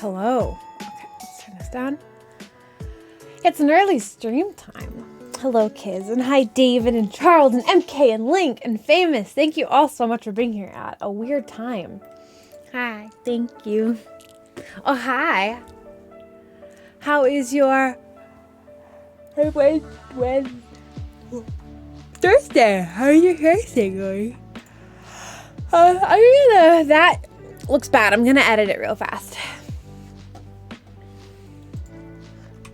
Hello. Okay, let's turn this down. It's an early stream time. Hello, kids, and hi, David and Charles and MK and Link and Famous. Thank you all so much for being here at a weird time. Hi, thank you. Oh, hi. How is your Thursday? How are your Thursday going? That looks bad. I'm gonna edit it real fast.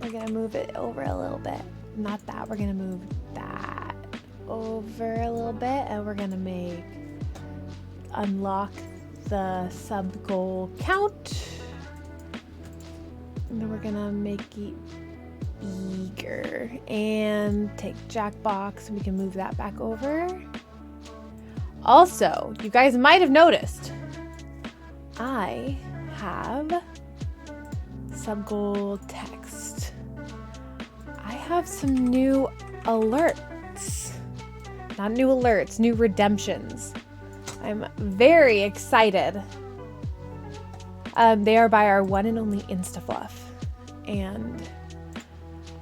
We're gonna move it over a little bit. Not that. We're gonna move that over a little bit, and we're gonna unlock the sub goal count. And then we're gonna make it bigger and take Jackbox, and we can move that back over. Also, you guys might have noticed I have sub goal text. I have some new alerts. Not new alerts, new redemptions. I'm very excited. They are by our one and only InstaFluff. And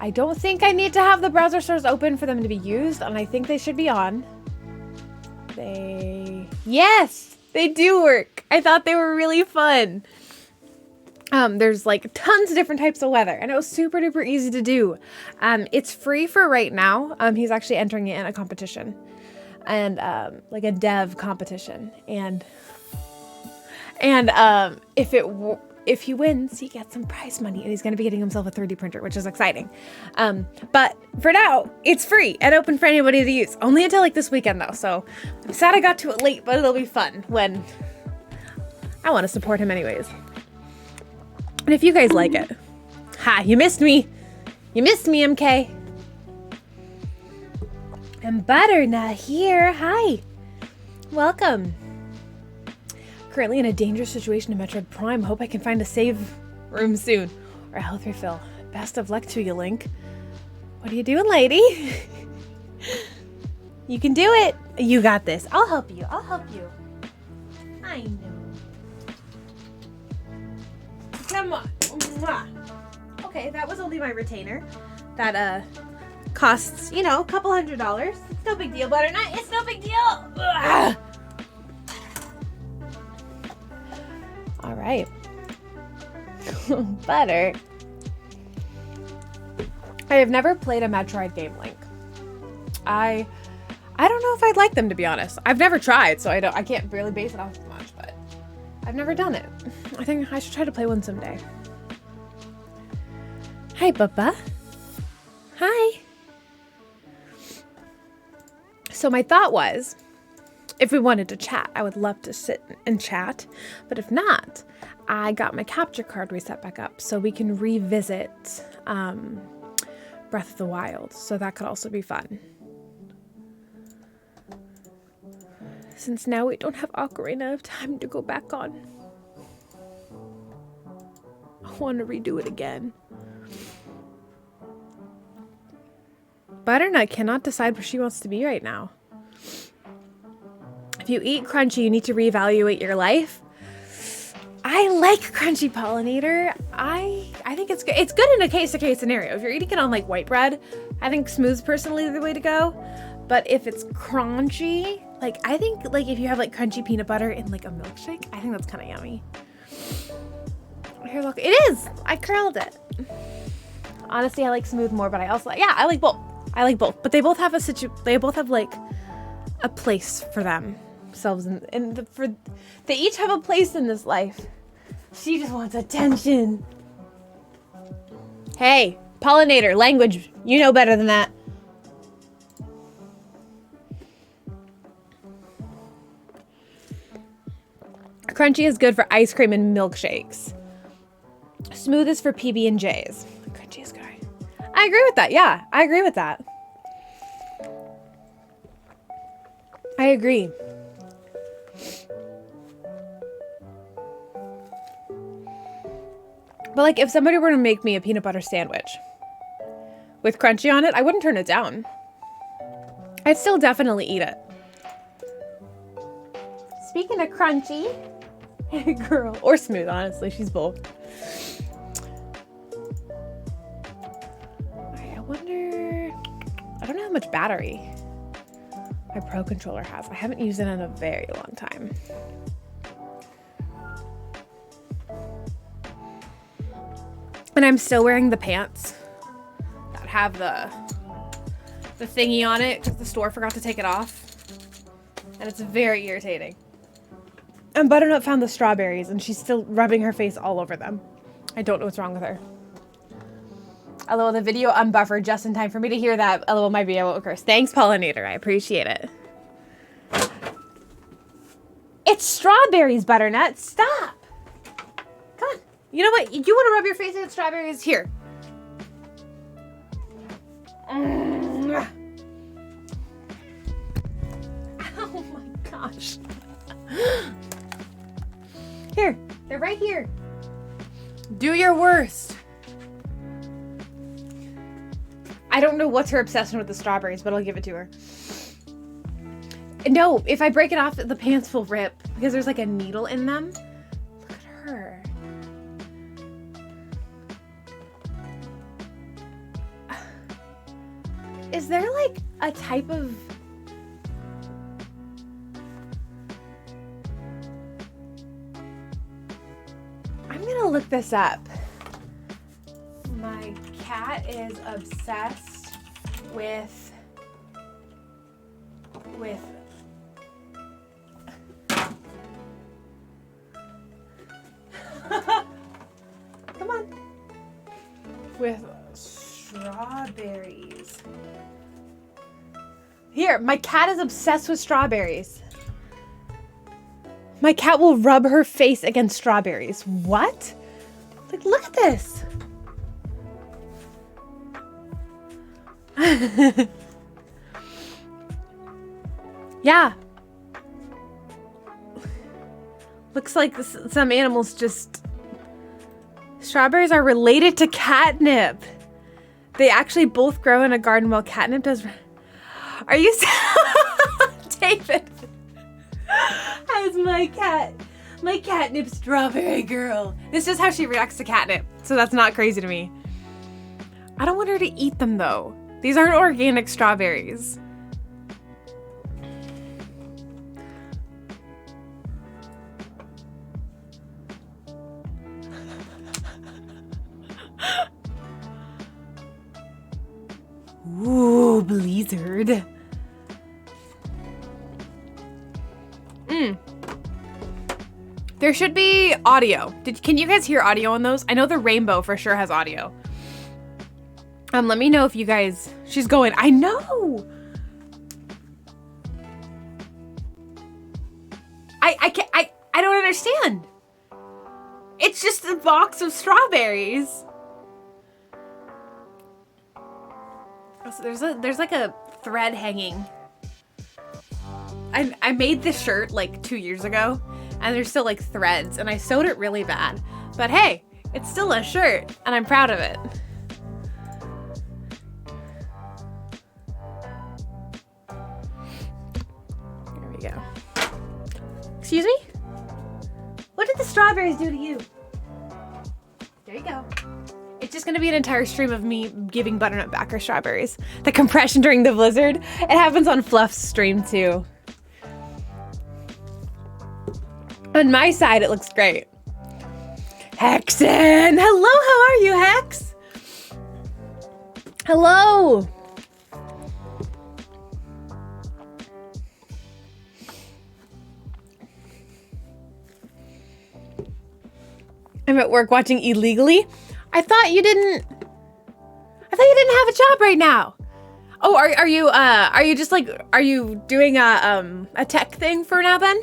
I don't think I need to have the browser stores open for them to be used, and I think they should be on. Yes, they do work. I thought they were really fun. There's like tons of different types of weather, and it was super duper easy to do. It's free for right now. He's actually entering it in a competition, and like a dev competition, and if he wins, he gets some prize money, and he's going to be getting himself a 3D printer, which is exciting. But for now, it's free and open for anybody to use. Only until like this weekend though, so I'm sad I got to it late, but it'll be fun when I want to support him anyways. And if you guys like it, hi, you missed me. You missed me, MK. And Butternut here. Hi. Welcome. Currently in a dangerous situation in Metroid Prime. Hope I can find a save room soon. Or a health refill. Best of luck to you, Link. What are you doing, lady? You can do it. You got this. I'll help you. I'll help you. I know. Come on. Okay, that was only my retainer. That costs, a couple $100. It's no big deal, Butternut. It's no big deal. Ugh. All right. Butter. I have never played a Metroid game, Link. I don't know if I'd like them, to be honest. I've never tried, so I can't really base it off as much, but I've never done it. I think I should try to play one someday. Hi, Bubba. Hi. So my thought was, if we wanted to chat, I would love to sit and chat. But if not, I got my capture card reset back up so we can revisit Breath of the Wild. So that could also be fun. Since now we don't have Ocarina of Time to go back on. I want to redo it again. Butternut cannot decide where she wants to be right now. If you eat crunchy, you need to reevaluate your life. I like crunchy pollinator. I think it's good. It's good in a case-to-case scenario. If you're eating it on like white bread, I think smooth's personally the way to go. But if it's crunchy, I think if you have like crunchy peanut butter in like a milkshake, I think that's kind of yummy. Here, look, it is. I curled it. Honestly, I like smooth more, but I like both. I like both, but they both have like a place for themselves, they each have a place in this life. She just wants attention. Hey, pollinator, language, you know better than that. Crunchy is good for ice cream and milkshakes. Smooth is for PB&Js. Crunchy is good. I agree with that. Yeah, I agree with that. I agree. But if somebody were to make me a peanut butter sandwich with crunchy on it, I wouldn't turn it down. I'd still definitely eat it. Speaking of crunchy, girl, or smooth, honestly, she's both. I wonder, I don't know how much battery my Pro controller has. I haven't used it in a very long time. And I'm still wearing the pants that have the thingy on it because the store forgot to take it off. And it's very irritating. And Butternut found the strawberries and she's still rubbing her face all over them. I don't know what's wrong with her. LOL, the video unbuffered just in time for me to hear that. LOL, my video won't curse. Thanks, Pollinator. I appreciate it. It's strawberries, Butternut. Stop. Come on. You know what? You want to rub your face against strawberries? Here. Oh my gosh. Here. They're right here. Do your worst. I don't know what's her obsession with the strawberries, but I'll give it to her. No, if I break it off, the pants will rip because there's like a needle in them. Look at her. Is there like a type of... I'm gonna look this up. My cat is obsessed with come on, with strawberries. Here, my cat is obsessed with strawberries. My cat will rub her face against strawberries. What? Like, look at this. Yeah. Looks like some animals just... Strawberries are related to catnip. They actually both grow in a garden while catnip does... Are you... David. As my catnip strawberry girl. This is how she reacts to catnip. So that's not crazy to me. I don't want her to eat them though. These aren't organic strawberries. Ooh, Blizzard. There should be audio. Can you guys hear audio on those? I know the rainbow for sure has audio. Let me know if you guys... She's going, I know! I don't understand. It's just a box of strawberries. So there's like a thread hanging. I made this shirt like 2 years ago, and there's still like threads, and I sewed it really bad. But hey, it's still a shirt, and I'm proud of it. There we go. Excuse me? What did the strawberries do to you? There you go. It's just gonna be an entire stream of me giving Butternut back her strawberries. The compression during the blizzard. It happens on Fluff's stream too. On my side, it looks great. Hexen! Hello, how are you, Hex? Hello! I'm at work watching Illegally. I thought you didn't have a job right now. Oh, are you just like, are you doing a tech thing for now then?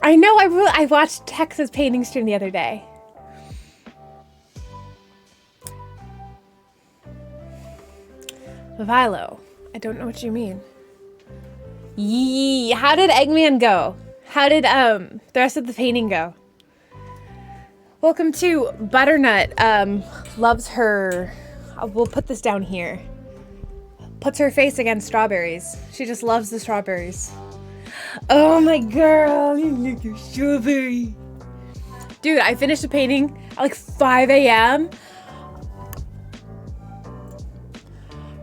I know, I watched Texas painting stream the other day. Vilo, I don't know what you mean. Yee, how did Eggman go? How did the rest of the painting go? Welcome to Butternut. Loves her. We'll put this down here. Puts her face against strawberries. She just loves the strawberries. Oh my girl, you look your strawberry. Dude, I finished the painting at like 5 a.m.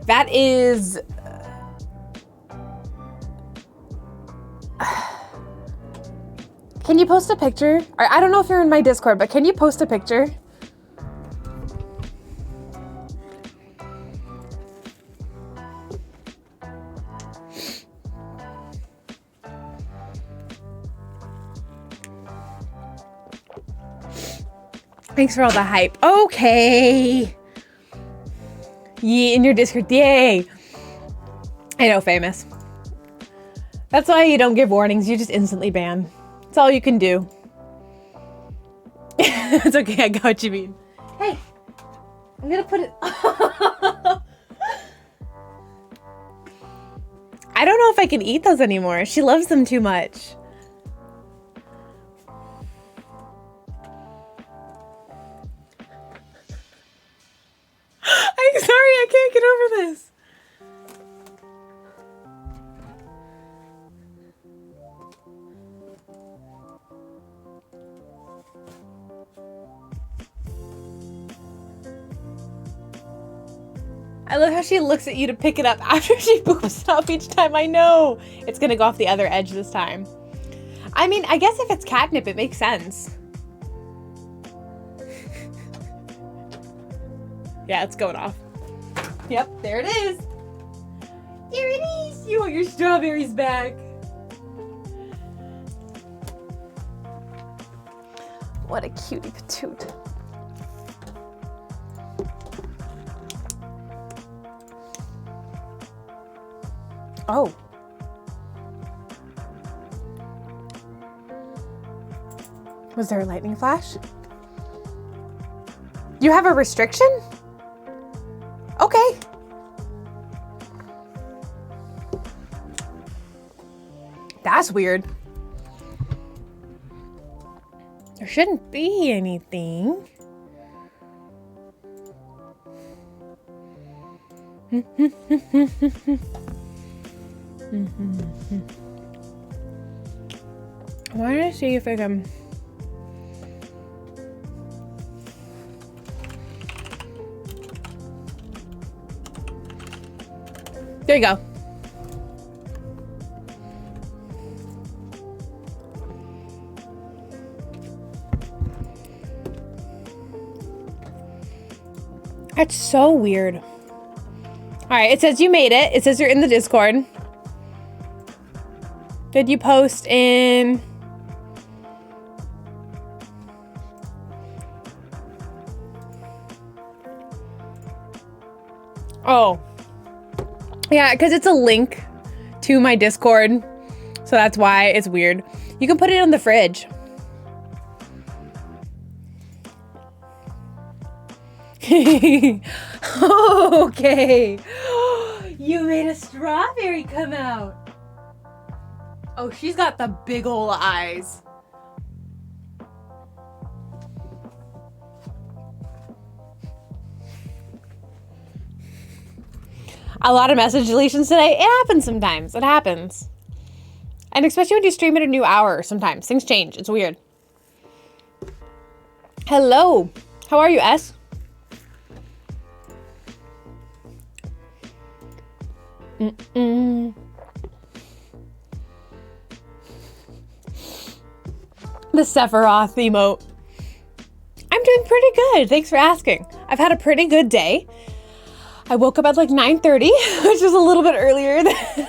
That is... Can you post a picture? I don't know if you're in my Discord, but can you post a picture? Thanks for all the hype. Okay. Yee, in your Discord. Yay. I know, famous. That's why you don't give warnings. You just instantly ban. That's all you can do. It's okay. I got what you mean. Hey, I'm gonna put it. I don't know if I can eat those anymore. She loves them too much. I'm sorry, I can't get over this. I love how she looks at you to pick it up after she boops it up each time. I know it's gonna go off the other edge this time. I mean, I guess if it's catnip, it makes sense. Yeah, it's going off. Yep, there it is. There it is. You want your strawberries back. What a cutie patoot. Oh. Was there a lightning flash? You have a restriction? Okay. That's weird. There shouldn't be anything. I want to see if I can... There you go. That's so weird. All right, it says you made it. It says you're in the Discord. Did you post in... Oh. Yeah, because it's a link to my Discord. So that's why it's weird. You can put it on the fridge. Okay. You made a strawberry come out. Oh, she's got the big ol' eyes. A lot of message deletions today. It happens sometimes. It happens. And especially when you stream at a new hour sometimes. Things change. It's weird. Hello. How are you, S? The Sephiroth emote. I'm doing pretty good. Thanks for asking. I've had a pretty good day. I woke up at like 9:30, which is a little bit earlier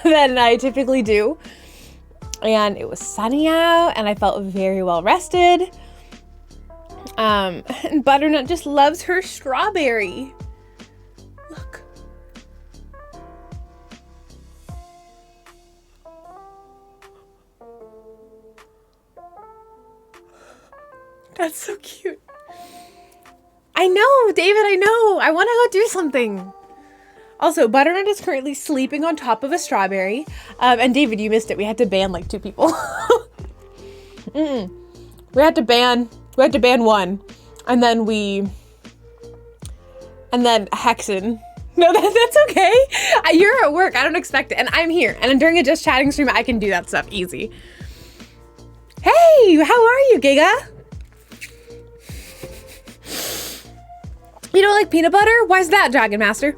than I typically do. And it was sunny out and I felt very well rested. And Butternut just loves her strawberry. Look. That's so cute. I know, David, I know. I want to go do something. Also, Butternut is currently sleeping on top of a strawberry. And David, you missed it. We had to ban like 2 people. We had to ban one. And then Hexen. No, that's okay. You're at work. I don't expect it. And I'm here. And during a Just Chatting stream, I can do that stuff easy. Hey, how are you, Giga? You don't like peanut butter? Why is that, Dragon Master?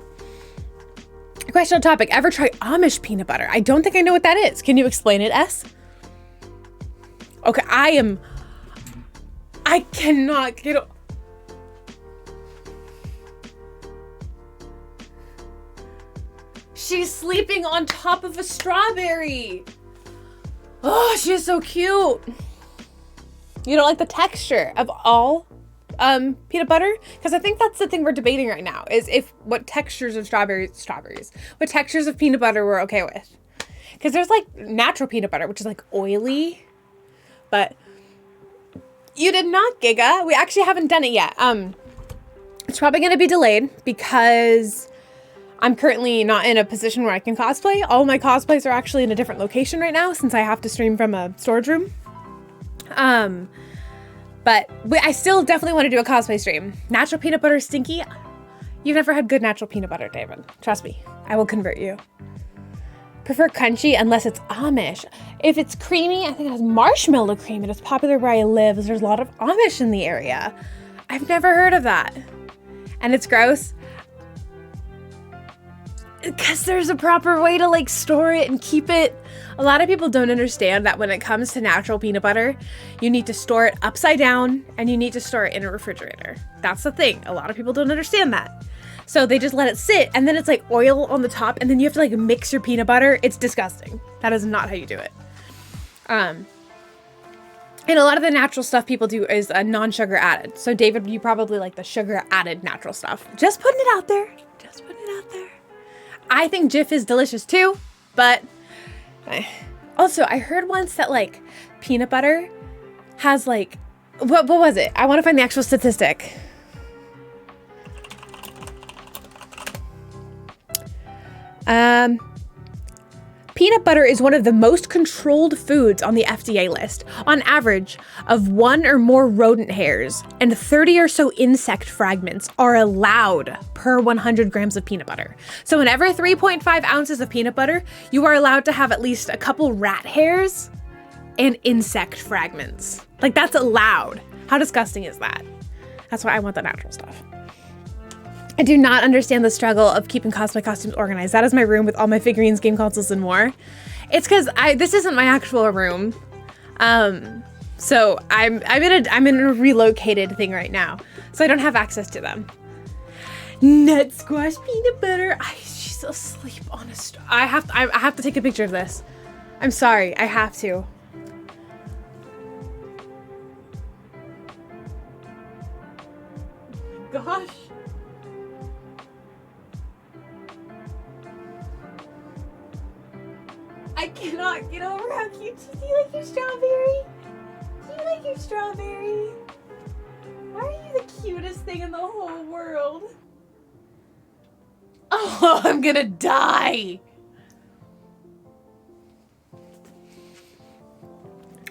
Question on topic. Ever try Amish peanut butter? I don't think I know what that is. Can you explain it, S? Okay, I cannot get... She's sleeping on top of a strawberry. Oh, she is so cute. You don't like the texture of all peanut butter? Because I think that's the thing we're debating right now, is what textures of what textures of peanut butter we're okay with. Because there's like natural peanut butter, which is like oily, but you did not, Giga. We actually haven't done it yet. It's probably going to be delayed because I'm currently not in a position where I can cosplay. All my cosplays are actually in a different location right now since I have to stream from a storage room. But I still definitely want to do a cosplay stream. Natural peanut butter stinky? You've never had good natural peanut butter, David. Trust me, I will convert you. Prefer crunchy unless it's Amish. If it's creamy, I think it has marshmallow cream. It is popular where I live. There's a lot of Amish in the area. I've never heard of that. And it's gross. Because there's a proper way to like store it and keep it. A lot of people don't understand that when it comes to natural peanut butter, you need to store it upside down and you need to store it in a refrigerator. That's the thing. A lot of people don't understand that. So they just let it sit and then it's like oil on the top and then you have to like mix your peanut butter. It's disgusting. That is not how you do it. And a lot of the natural stuff people do is a non-sugar added. So David, you probably like the sugar added natural stuff. Just putting it out there. Just putting it out there. I think Jif is delicious too, but also I heard once that like peanut butter has like, what was it? I want to find the actual statistic. Peanut butter is one of the most controlled foods on the FDA list, on average of 1 or more rodent hairs and 30 or so insect fragments are allowed per 100 grams of peanut butter. So in every 3.5 ounces of peanut butter, you are allowed to have at least a couple rat hairs and insect fragments. Like that's allowed. How disgusting is that? That's why I want the natural stuff. I do not understand the struggle of keeping cosplay costumes organized. That is my room with all my figurines, game consoles, and more. It's because this isn't my actual room. So I'm in a relocated thing right now. So I don't have access to them. Nut squash peanut butter. She's asleep on a I have to take a picture of this. I'm sorry, I have to. Gosh. I cannot get over how cute. Do you like your strawberry? Do you like your strawberry? Why are you the cutest thing in the whole world? Oh, I'm gonna die.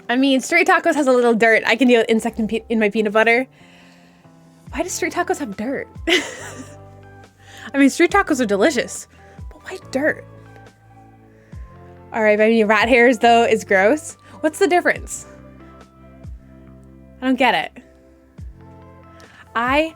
I mean, Street Tacos has a little dirt. I can deal with insect in my peanut butter. Why do Street Tacos have dirt? I mean, Street Tacos are delicious, but why dirt? All right, I mean, rat hairs, though, is gross. What's the difference? I don't get it. I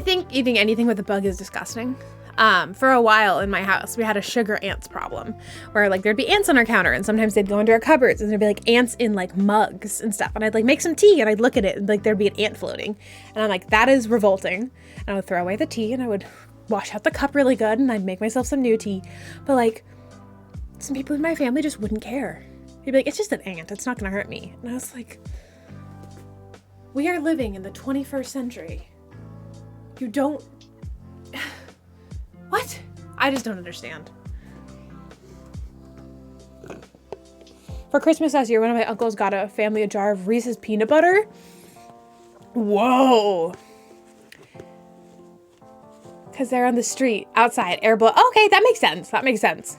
think eating anything with a bug is disgusting. For a while in my house, we had a sugar ants problem where like there'd be ants on our counter and sometimes they'd go into our cupboards and there'd be like ants in like mugs and stuff. And I'd like make some tea and I'd look at it and like there'd be an ant floating. And I'm like, that is revolting. And I would throw away the tea and I would wash out the cup really good and I'd make myself some new tea. But like some people in my family just wouldn't care. They'd be like, it's just an ant. It's not going to hurt me. And I was like, we are living in the 21st century. You don't... What? I just don't understand. For Christmas last year, one of my uncles got a family a jar of Reese's peanut butter. Whoa. Because they're on the street, outside, air blow. Okay, that makes sense. That makes sense.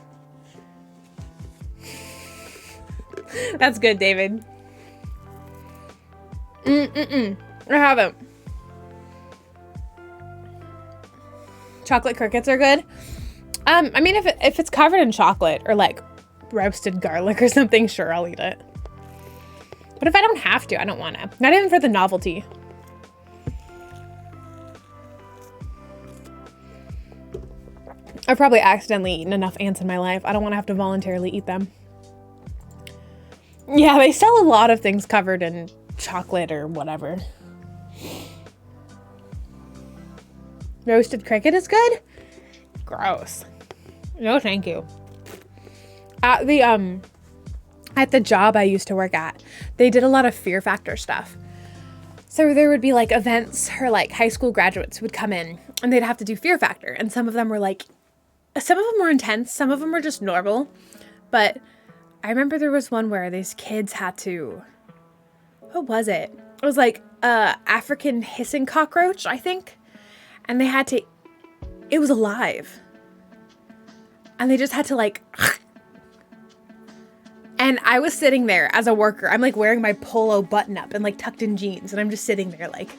That's good, David. I haven't. Chocolate crickets are good. I mean, if it's covered in chocolate or like roasted garlic or something, sure, I'll eat it. But if I don't have to, I don't want to. Not even for the novelty. I've probably accidentally eaten enough ants in my life. I don't want to have to voluntarily eat them. Yeah, they sell a lot of things covered in chocolate or whatever. Roasted cricket is good? Gross. No, thank you. At the job I used to work at, they did a lot of Fear Factor stuff. So there would be like events or like high school graduates would come in and they'd have to do Fear Factor. And some of them were intense. Some of them were just normal. But I remember there was one where these kids had to, what was it? It was like African hissing cockroach, I think. And they had to, it was alive. And they just had to like, and I was sitting there as a worker. I'm like wearing my polo button up and like tucked in jeans. And I'm just sitting there like,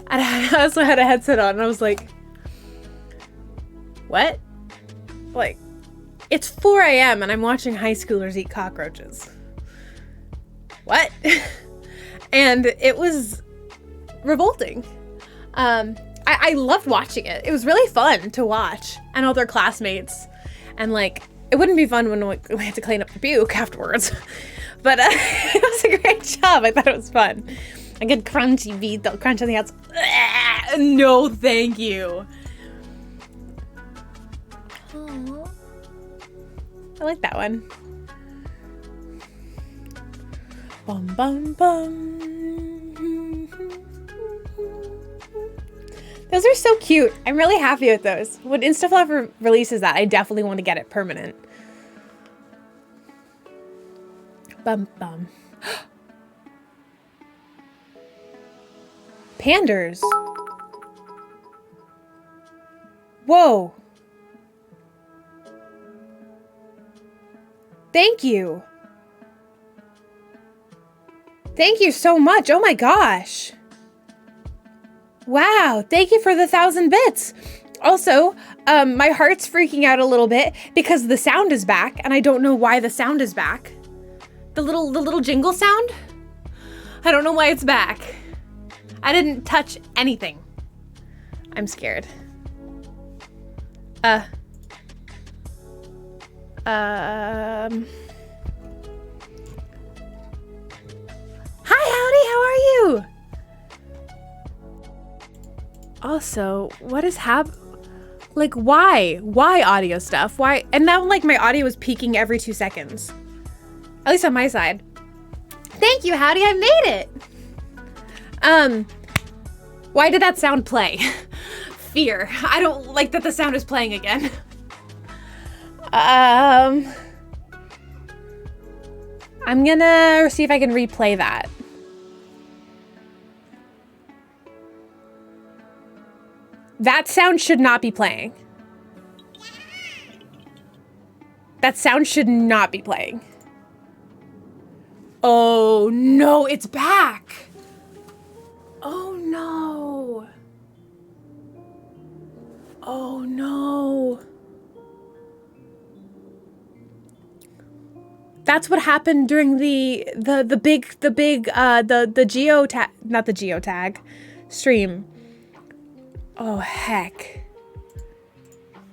and I also had a headset on and I was like, what? Like, it's 4 a.m. and I'm watching high schoolers eat cockroaches. What? And it was revolting. I loved watching it. It was really fun to watch, and all their classmates, and like it wouldn't be fun when we had to clean up the puke afterwards, but it was a great job. I thought it was fun. A good crunchy beat, though, crunch on the outside. No, thank you. Aww. I like that one. Bum bum bum. Those are so cute. I'm really happy with those. When Instaflop releases that, I definitely want to get it permanent. Bum bum. Panders. Whoa. Thank you. Thank you so much. Oh my gosh. Wow, thank you for the 1,000 bits. Also, my heart's freaking out a little bit because the sound is back and I don't know why the sound is back. The little jingle sound? I don't know why it's back. I didn't touch anything. I'm scared. Hi, Howdy, how are you? Also, what is like, why? Why audio stuff? Why? And now, like, my audio is peaking every 2 seconds. At least on my side. Thank you, Howdy, I made it! Why did that sound play? Fear. I don't like that the sound is playing again. I'm gonna see if I can replay that. That sound should not be playing. That sound should not be playing. Oh no, it's back. Oh no. Oh no. That's what happened during the geotag, not the geotag stream. Oh, heck.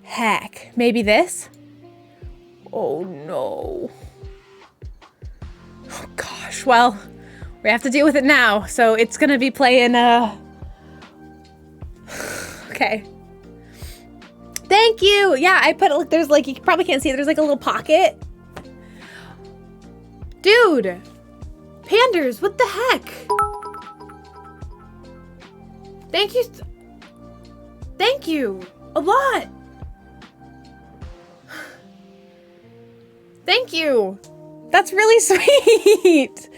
Heck. Maybe this? Oh, no. Oh, gosh. Well, we have to deal with it now. So it's going to be playing, Okay. Thank you. Yeah, I put, look, there's like, you probably can't see it. There's like a little pocket. Dude. Panders, what the heck? Thank you. Thank you a lot. Thank you. That's really sweet.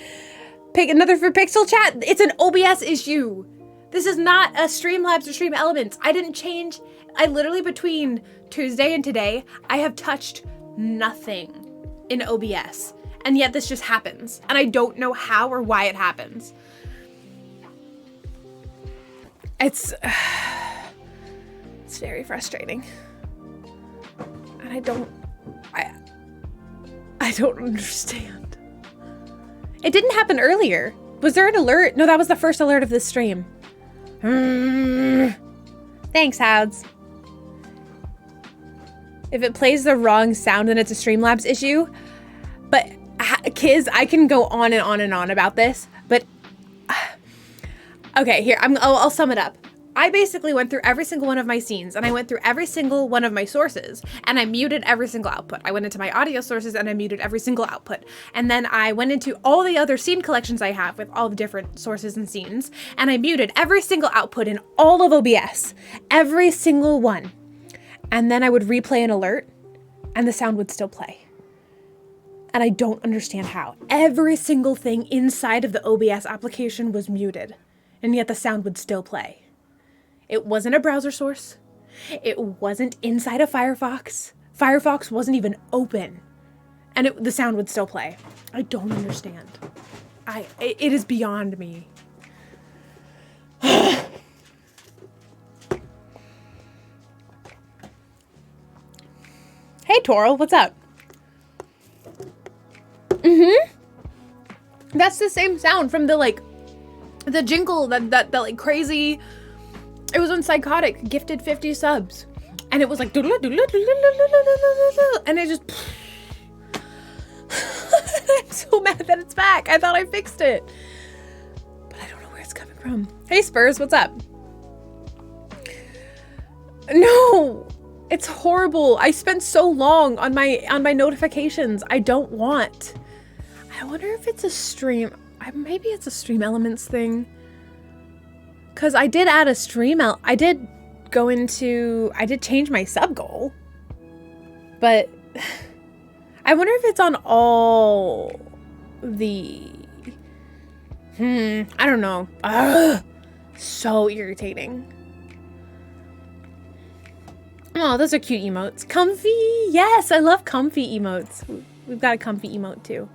Pick another for Pixel Chat. It's an OBS issue. This is not a Streamlabs or Stream Elements. I didn't change. I literally, between Tuesday and today, I have touched nothing in OBS. And yet this just happens. And I don't know how or why it happens. It's very frustrating. And I don't understand. It didn't happen earlier. Was there an alert? No, that was the first alert of this stream. Thanks, Howds. If it plays the wrong sound, then it's a Streamlabs issue. But kids, I can go on and on and on about this. But okay, here I'll sum it up. I basically went through every single one of my scenes, and I went through every single one of my sources, and I muted every single output. I went into my audio sources and I muted every single output. And then I went into all the other scene collections I have with all the different sources and scenes, and I muted every single output in all of OBS, every single one. And then I would replay an alert, and the sound would still play. And I don't understand how. Every single thing inside of the OBS application was muted, and yet the sound would still play. It wasn't a browser source. It wasn't inside of Firefox. Firefox wasn't even open. And the sound would still play. I don't understand. It is beyond me. Hey, Toral, what's up? That's the same sound from the jingle that like crazy. It was on Psychotic, gifted 50 subs. And it was like, and it just, I'm so mad that it's back. I thought I fixed it, but I don't know where it's coming from. Hey Spurs, what's up? No, it's horrible. I spent so long on my notifications. I don't want. I wonder if it's a stream. Maybe it's a Stream Elements thing. Cause I did add a stream I did change my sub goal, but I wonder if it's on all the, I don't know. Ugh, so irritating. Oh, those are cute emotes. Comfy, yes, I love comfy emotes. We've got a comfy emote too.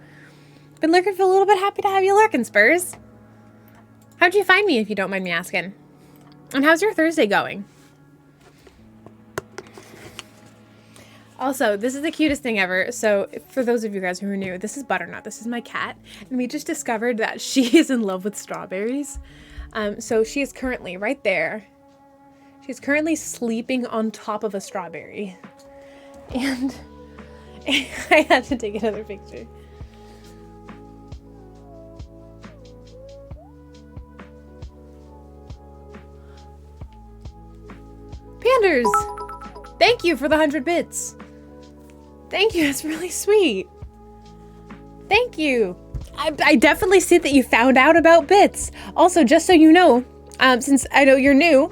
Been lurking for a little bit, happy to have you lurking, Spurs. How'd you find me, if you don't mind me asking? And how's your Thursday going? Also, this is the cutest thing ever. So for those of you guys who are new, this is Butternut. This is my cat. And we just discovered that she is in love with strawberries. So she is currently right there. She's currently sleeping on top of a strawberry. And I had to take another picture. Panders! Thank you for the 100 bits. Thank you, that's really sweet. Thank you. I definitely see that you found out about bits. Also, just so you know, since I know you're new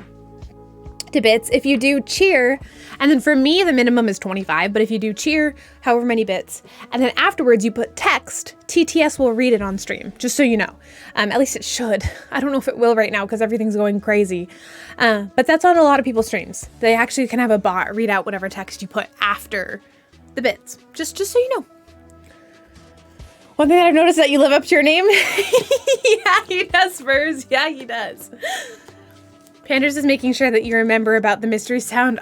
to bits, if you do cheer, and then for me, the minimum is 25, but if you do cheer, however many bits, and then afterwards you put text, TTS will read it on stream, just so you know. At least it should. I don't know if it will right now because everything's going crazy. But that's on a lot of people's streams. They actually can have a bot read out whatever text you put after the bits, just so you know. One thing that I've noticed that you live up to your name. Yeah, he does, Spurs. Yeah, he does. Panders is making sure that you remember about the mystery sound.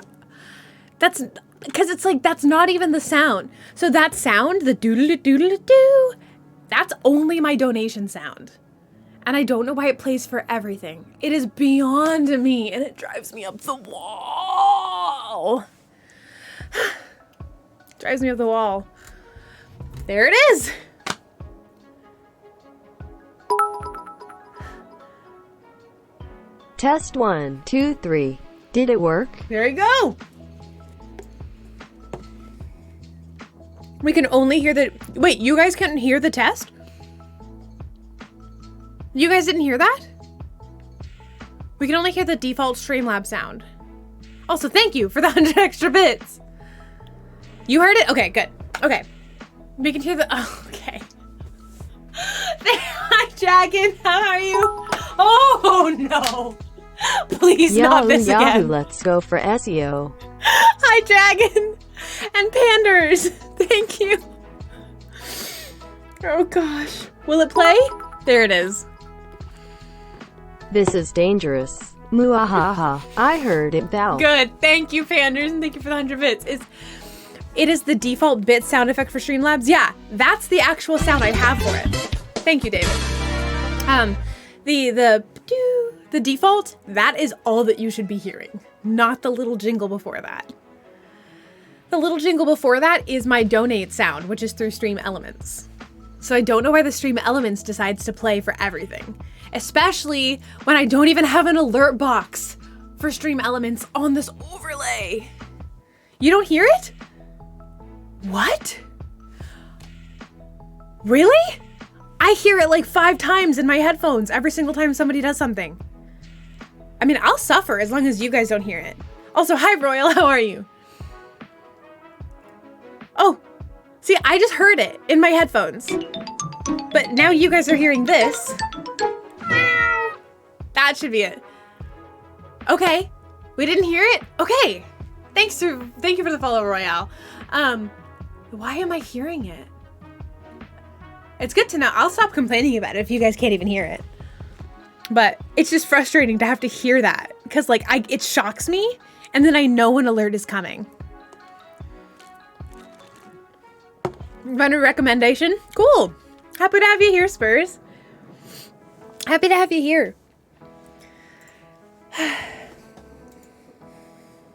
That's because it's like, that's not even the sound. So that sound, the doodle-doo, that's only my donation sound. And I don't know why it plays for everything. It is beyond me, and it drives me up the wall. Drives me up the wall. There it is. Test 1, 2, 3. Did it work? There you go. We can only hear the... Wait, you guys couldn't hear the test? You guys didn't hear that? We can only hear the default Streamlabs sound. Also, thank you for the 100 extra bits. You heard it? Okay, good. Okay. We can hear the... Oh, okay. Hi, Dragon. How are you? Oh, no. Please not this again. Let's go for SEO. Hi, Dragon. And Panders. Thank you. Oh, gosh. Will it play? There it is. This is dangerous. Muahaha. I heard it bow. Good. Thank you, Panders, and thank you for the 100 bits. It is the default bit sound effect for Streamlabs. Yeah, that's the actual sound I have for it. Thank you, David. The default, that is all that you should be hearing, not the little jingle before that. the little jingle before that is my donate sound, which is through Stream Elements. So I don't know why the Stream Elements decides to play for everything, especially when I don't even have an alert box for Stream Elements on this overlay. You don't hear it? What? Really? I hear it like 5 times in my headphones every single time somebody does something. I mean, I'll suffer as long as you guys don't hear it. Also, hi Royal, how are you? Oh, see, I just heard it in my headphones. But now you guys are hearing this. That should be it. Okay, we didn't hear it? Okay, thank you for the follow, Royale. Why am I hearing it? It's good to know. I'll stop complaining about it if you guys can't even hear it. But it's just frustrating to have to hear that because like it shocks me and then I know an alert is coming. Run a recommendation? Cool. Happy to have you here, Spurs. Happy to have you here.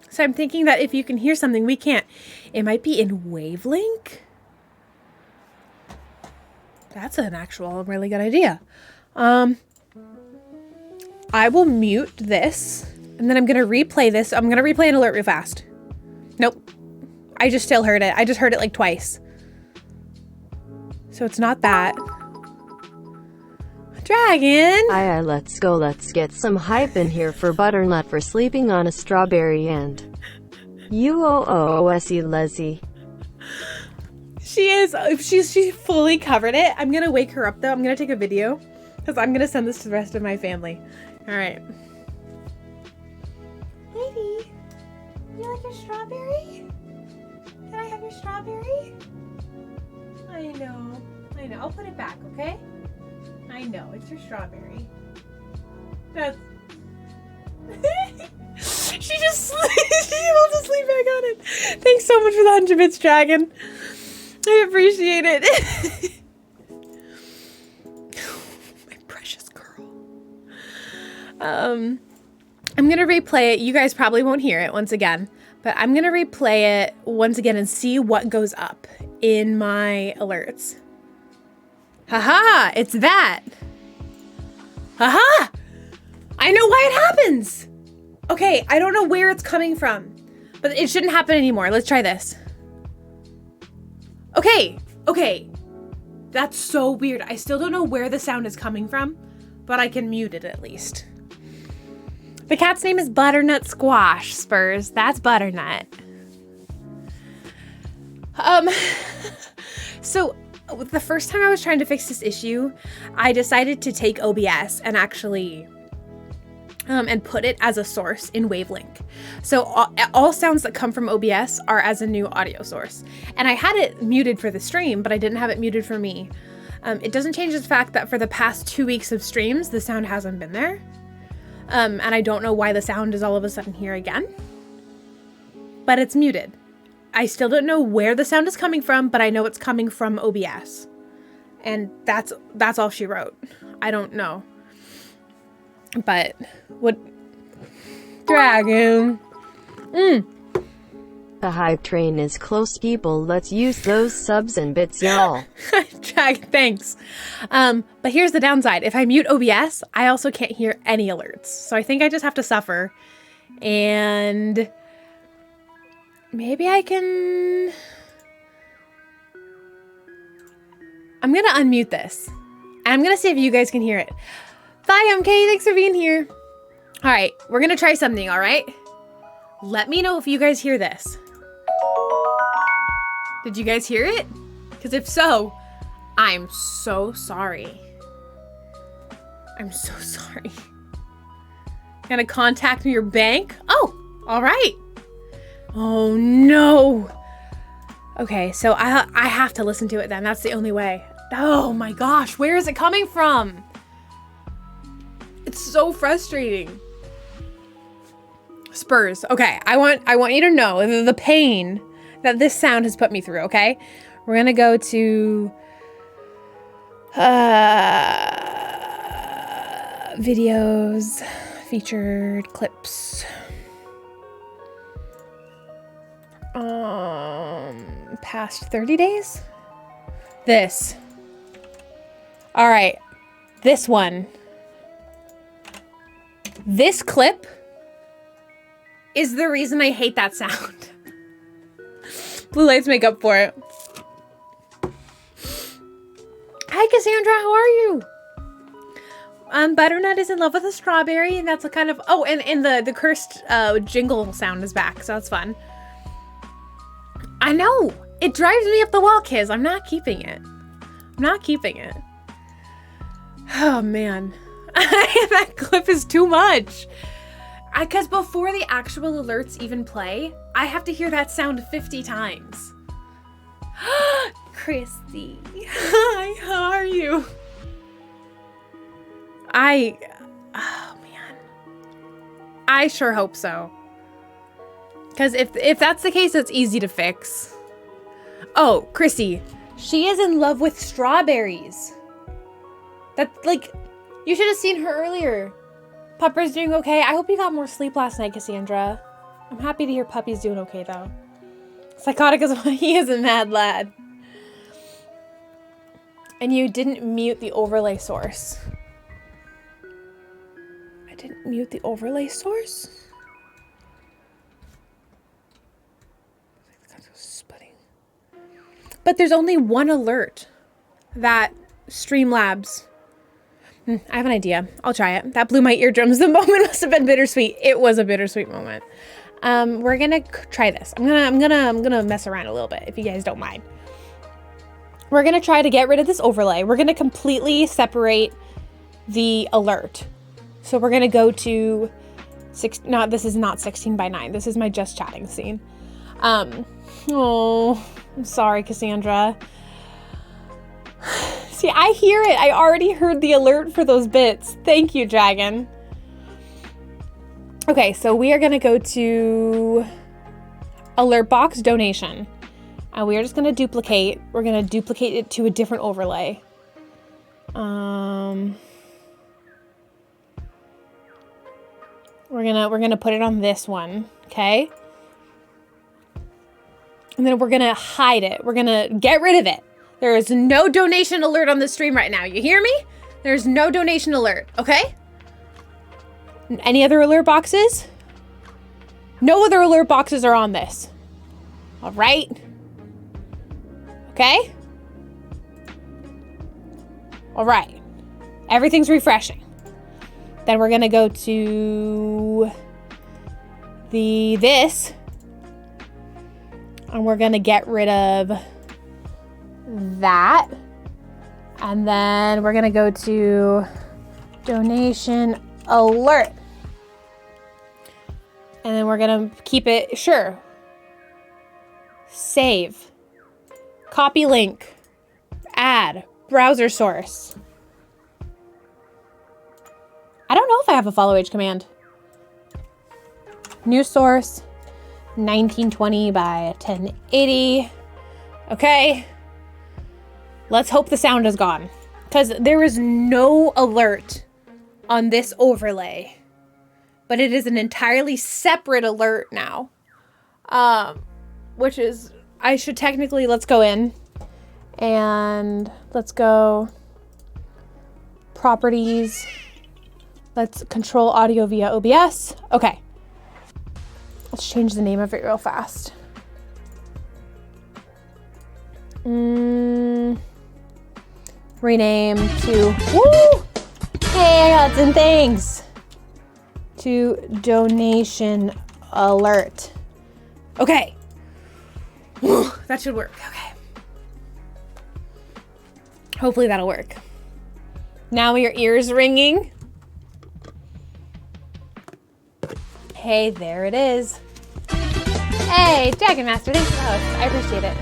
So I'm thinking that if you can hear something we can't, it might be in Wavelink. That's an actual really good idea. I will mute this and then I'm going to replay this. I'm going to replay an alert real fast. Nope. I just still heard it. I just heard it like twice. So it's not that. Dragon! Aye, let's go. Let's get some hype in here for Butternut for sleeping on a strawberry and UOOSE Leslie. She is. She fully covered it. I'm going to wake her up though. I'm going to take a video because I'm going to send this to the rest of my family. All right. Lady, you like your strawberry? Can I have your strawberry? I know. I'll put it back, okay? I know, it's your strawberry. That's... She just wants to sleep back on it. Thanks so much for the 100 bits, Dragon. I appreciate it. My precious girl. I'm gonna replay it. You guys probably won't hear it once again, but I'm gonna replay it once again and see what goes up in my alerts. Haha, it's that. Haha! I know why it happens. Okay, I don't know where it's coming from, but it shouldn't happen anymore. Let's try this. Okay. That's so weird. I still don't know where the sound is coming from, but I can mute it at least. The cat's name is Butternut Squash, Spurs. That's Butternut. So the first time I was trying to fix this issue, I decided to take OBS and actually and put it as a source in Wavelink. So all sounds that come from OBS are as a new audio source. And I had it muted for the stream, but I didn't have it muted for me. It doesn't change the fact that for the past 2 weeks of streams, the sound hasn't been there. And I don't know why the sound is all of a sudden here again, but it's muted. I still don't know where the sound is coming from, but I know it's coming from OBS. And that's all she wrote. I don't know. But what? Dragon. The hype train is close, people. Let's use those subs and bits, y'all. Dragon, thanks. But here's the downside. If I mute OBS, I also can't hear any alerts. So I think I just have to suffer. And maybe I can... I'm going to unmute this. And I'm going to see if you guys can hear it. Bye, MK. Thanks for being here. All right. We're going to try something, all right? Let me know if you guys hear this. Did you guys hear it? Because if so, I'm so sorry. I'm so sorry. Gonna contact your bank? Oh, all right. Oh, no. Okay, so I have to listen to it then. That's the only way. Oh my gosh, where is it coming from? It's so frustrating. Spurs. Okay, I want you to know the pain that this sound has put me through, okay? We're gonna go to videos, featured clips. Past 30 days? This. All right. This one. This clip is the reason I hate that sound. Blue lights make up for it. Hi, Cassandra. How are you? Butternut is in love with a strawberry, and that's a kind of... Oh, and the cursed jingle sound is back, so that's fun. I know. It drives me up the wall, Kiz. I'm not keeping it. I'm not keeping it. Oh, man. That clip is too much. Because before the actual alerts even play, I have to hear that sound 50 times. Christy. Hi, how are you? Oh man. I sure hope so. Because if that's the case, it's easy to fix. Oh, Chrissy, she is in love with strawberries. That's like, you should have seen her earlier. Pupper's doing okay. I hope you got more sleep last night, Cassandra. I'm happy to hear Puppy's doing okay though. Psychotic as well. He is a mad lad. And you didn't mute the overlay source. I didn't mute the overlay source? But there's only one alert that Streamlabs... I have an idea. I'll try it. That blew my eardrums. The moment must have been bittersweet. It was a bittersweet moment. We're gonna try this. I'm gonna mess around a little bit if you guys don't mind. We're gonna try to get rid of this overlay. We're gonna completely separate the alert. So we're gonna go to this is not 16:9. This is my just chatting scene. Oh, I'm sorry, Cassandra. See, I hear it. I already heard the alert for those bits. Thank you, Dragon. Okay, so we are gonna go to alert box donation. And we are just gonna duplicate. We're gonna duplicate it to a different overlay. We're gonna put it on this one, okay? And then we're gonna hide it. We're gonna get rid of it. There is no donation alert on the stream right now. You hear me? There's no donation alert, okay? Any other alert boxes? No other alert boxes are on this. All right? Okay? All right. Everything's refreshing. Then we're gonna go to this. And we're gonna get rid of that. And then we're gonna go to donation alert. And then we're gonna keep it, sure. Save. Copy link. Add. Browser source. I don't know if I have a follow H command. New source. 1920 by 1080. Okay. Let's hope the sound is gone. Because there is no alert on this overlay. But it is an entirely separate alert now. Which is, I should technically, let's go in. And let's go properties. Let's control audio via OBS. Okay. Let's change the name of it real fast. Rename to, woo! Hey, I got some things. To donation alert. Okay. Whew, that should work. Okay. Hopefully that'll work. Now your ears ringing. Hey, there it is. Hey, Dragon Master, thanks for the host. I appreciate it.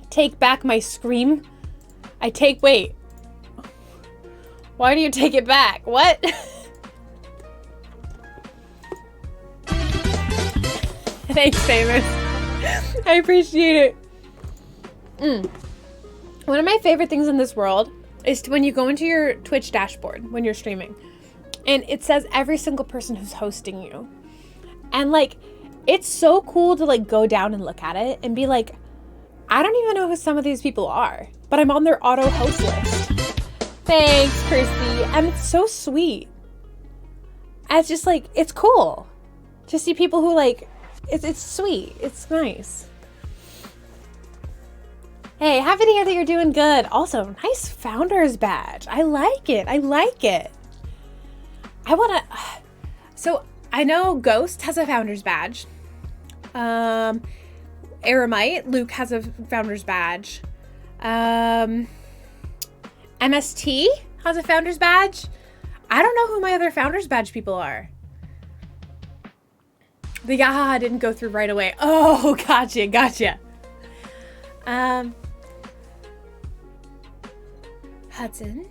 Take back my scream. Wait. Why do you take it back? What? Thanks, famous. I appreciate it. One of my favorite things in this world is when you go into your Twitch dashboard when you're streaming And it says every single person who's hosting you. And like, it's so cool to like go down and look at it and be like, I don't even know who some of these people are, but I'm on their auto host list. Thanks, Christy. And it's so sweet. And it's just like, it's cool to see people who like, it's sweet. It's nice. Hey, happy to hear that you're doing good. Also, nice founder's badge. I like it. I like it. So I know Ghost has a founder's badge. Aramite, Luke has a founder's badge. MST has a founder's badge. I don't know who my other founder's badge people are. The Yaha didn't go through right away. Oh, gotcha. Hudson.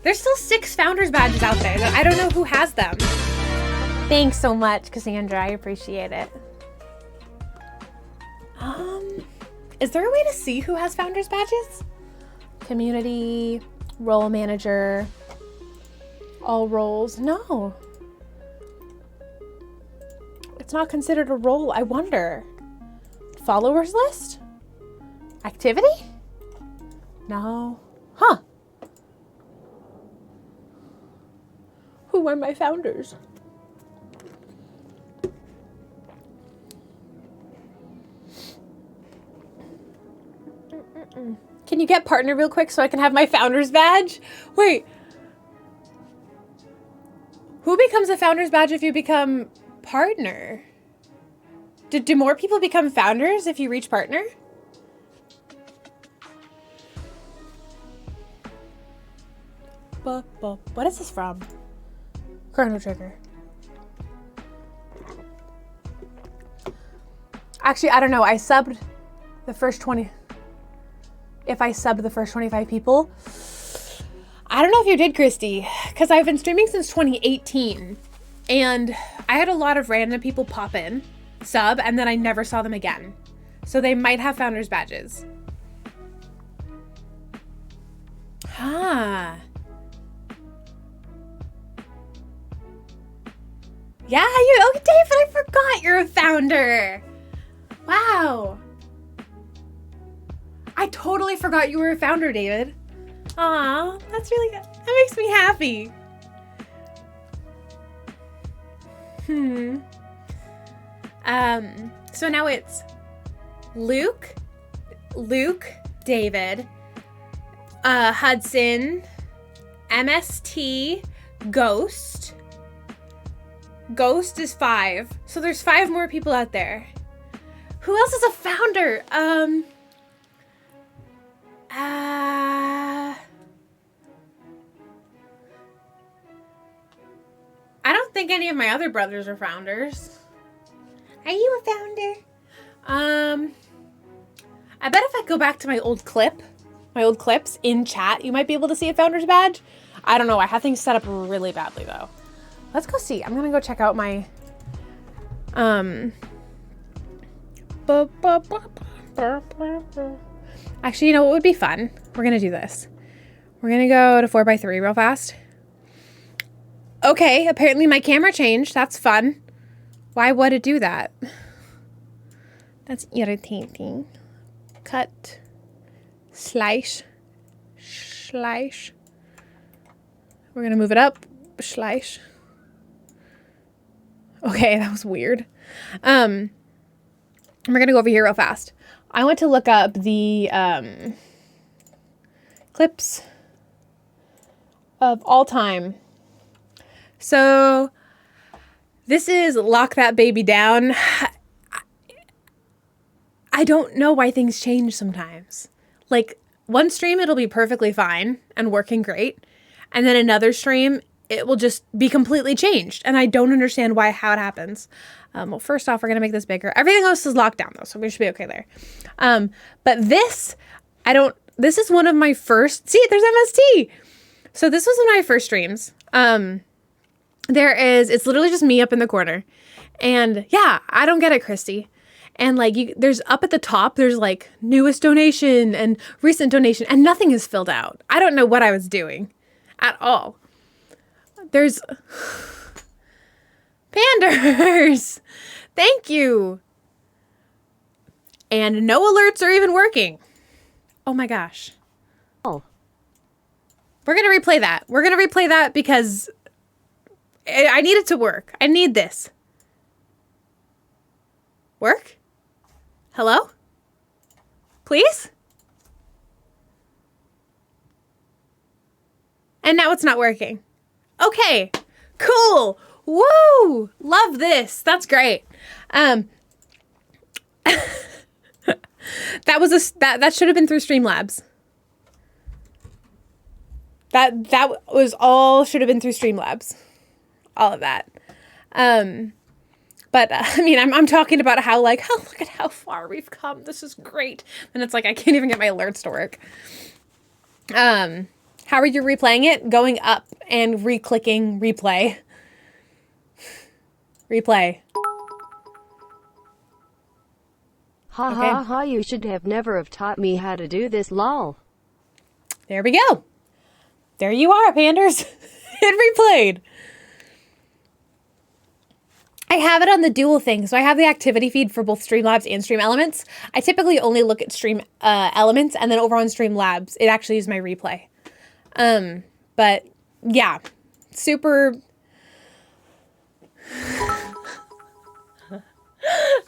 There's still 6 founders badges out there that I don't know who has them. Thanks so much, Cassandra. I appreciate it. Is there a way to see who has founders badges? Community, role manager, all roles. No. It's not considered a role. I wonder. Followers list? Activity? No. Huh. Who are my founders? Can you get partner real quick so I can have my founder's badge? Wait. Who becomes a founder's badge if you become partner? Do more people become founders if you reach partner? What is this from? Chrono Trigger. Actually, I don't know. I subbed the first 20. If I subbed the first 25 people. I don't know if you did, Christy, because I've been streaming since 2018. And I had a lot of random people pop in, sub, and then I never saw them again. So they might have founders badges. Huh. Yeah, oh, David, I forgot you're a founder. Wow. I totally forgot you were a founder, David. Aw, that's really good. That makes me happy. So now it's Luke, David, Hudson, MST, Ghost. Ghost is 5. So there's 5 more people out there. Who else is a founder? I don't think any of my other brothers are founders. Are you a founder? I bet if I go back to my old clips in chat, you might be able to see a founder's badge. I don't know. I have things set up really badly though. Let's go see. I'm gonna go check out my Actually, you know what would be fun? We're gonna do this. We're gonna go to 4x3 real fast. Okay, apparently my camera changed. That's fun. Why would it do that? That's irritating. Cut. Slice. We're gonna move it up. Slice. Okay, that was weird. We're gonna go over here real fast. I want to look up the clips of all time. So this is Lock That Baby Down. I don't know why things change sometimes. Like one stream, it'll be perfectly fine and working great. And then another stream, it will just be completely changed. And I don't understand how it happens. Well, first off, we're going to make this bigger. Everything else is locked down though, so we should be okay there. But this is one of my first, see, there's MST. So this was one of my first streams. It's literally just me up in the corner. And yeah, I don't get it, Christy. And like, there's up at the top, there's like newest donation and recent donation and nothing is filled out. I don't know what I was doing at all. There's Panders. Thank you. And no alerts are even working. Oh my gosh. Oh. We're going to replay that. We're going to replay that because I need it to work. I need this. Work? Hello? Please? And now it's not working. Okay. Cool. Woo! Love this. That's great. That should have been through Streamlabs. That was all should have been through Streamlabs. All of that. But I mean, I'm talking about how like, oh, look at how far we've come. This is great. And it's like I can't even get my alerts to work. How are you replaying it? Going up and re-clicking replay. Replay. Ha ha ha, you should have never have taught me how to do this, lol. There we go. There you are, Panders. It replayed. I have it on the dual thing. So I have the activity feed for both Streamlabs and Stream Elements. I typically only look at Stream Elements, and then over on Streamlabs, it actually is my replay. But yeah, super.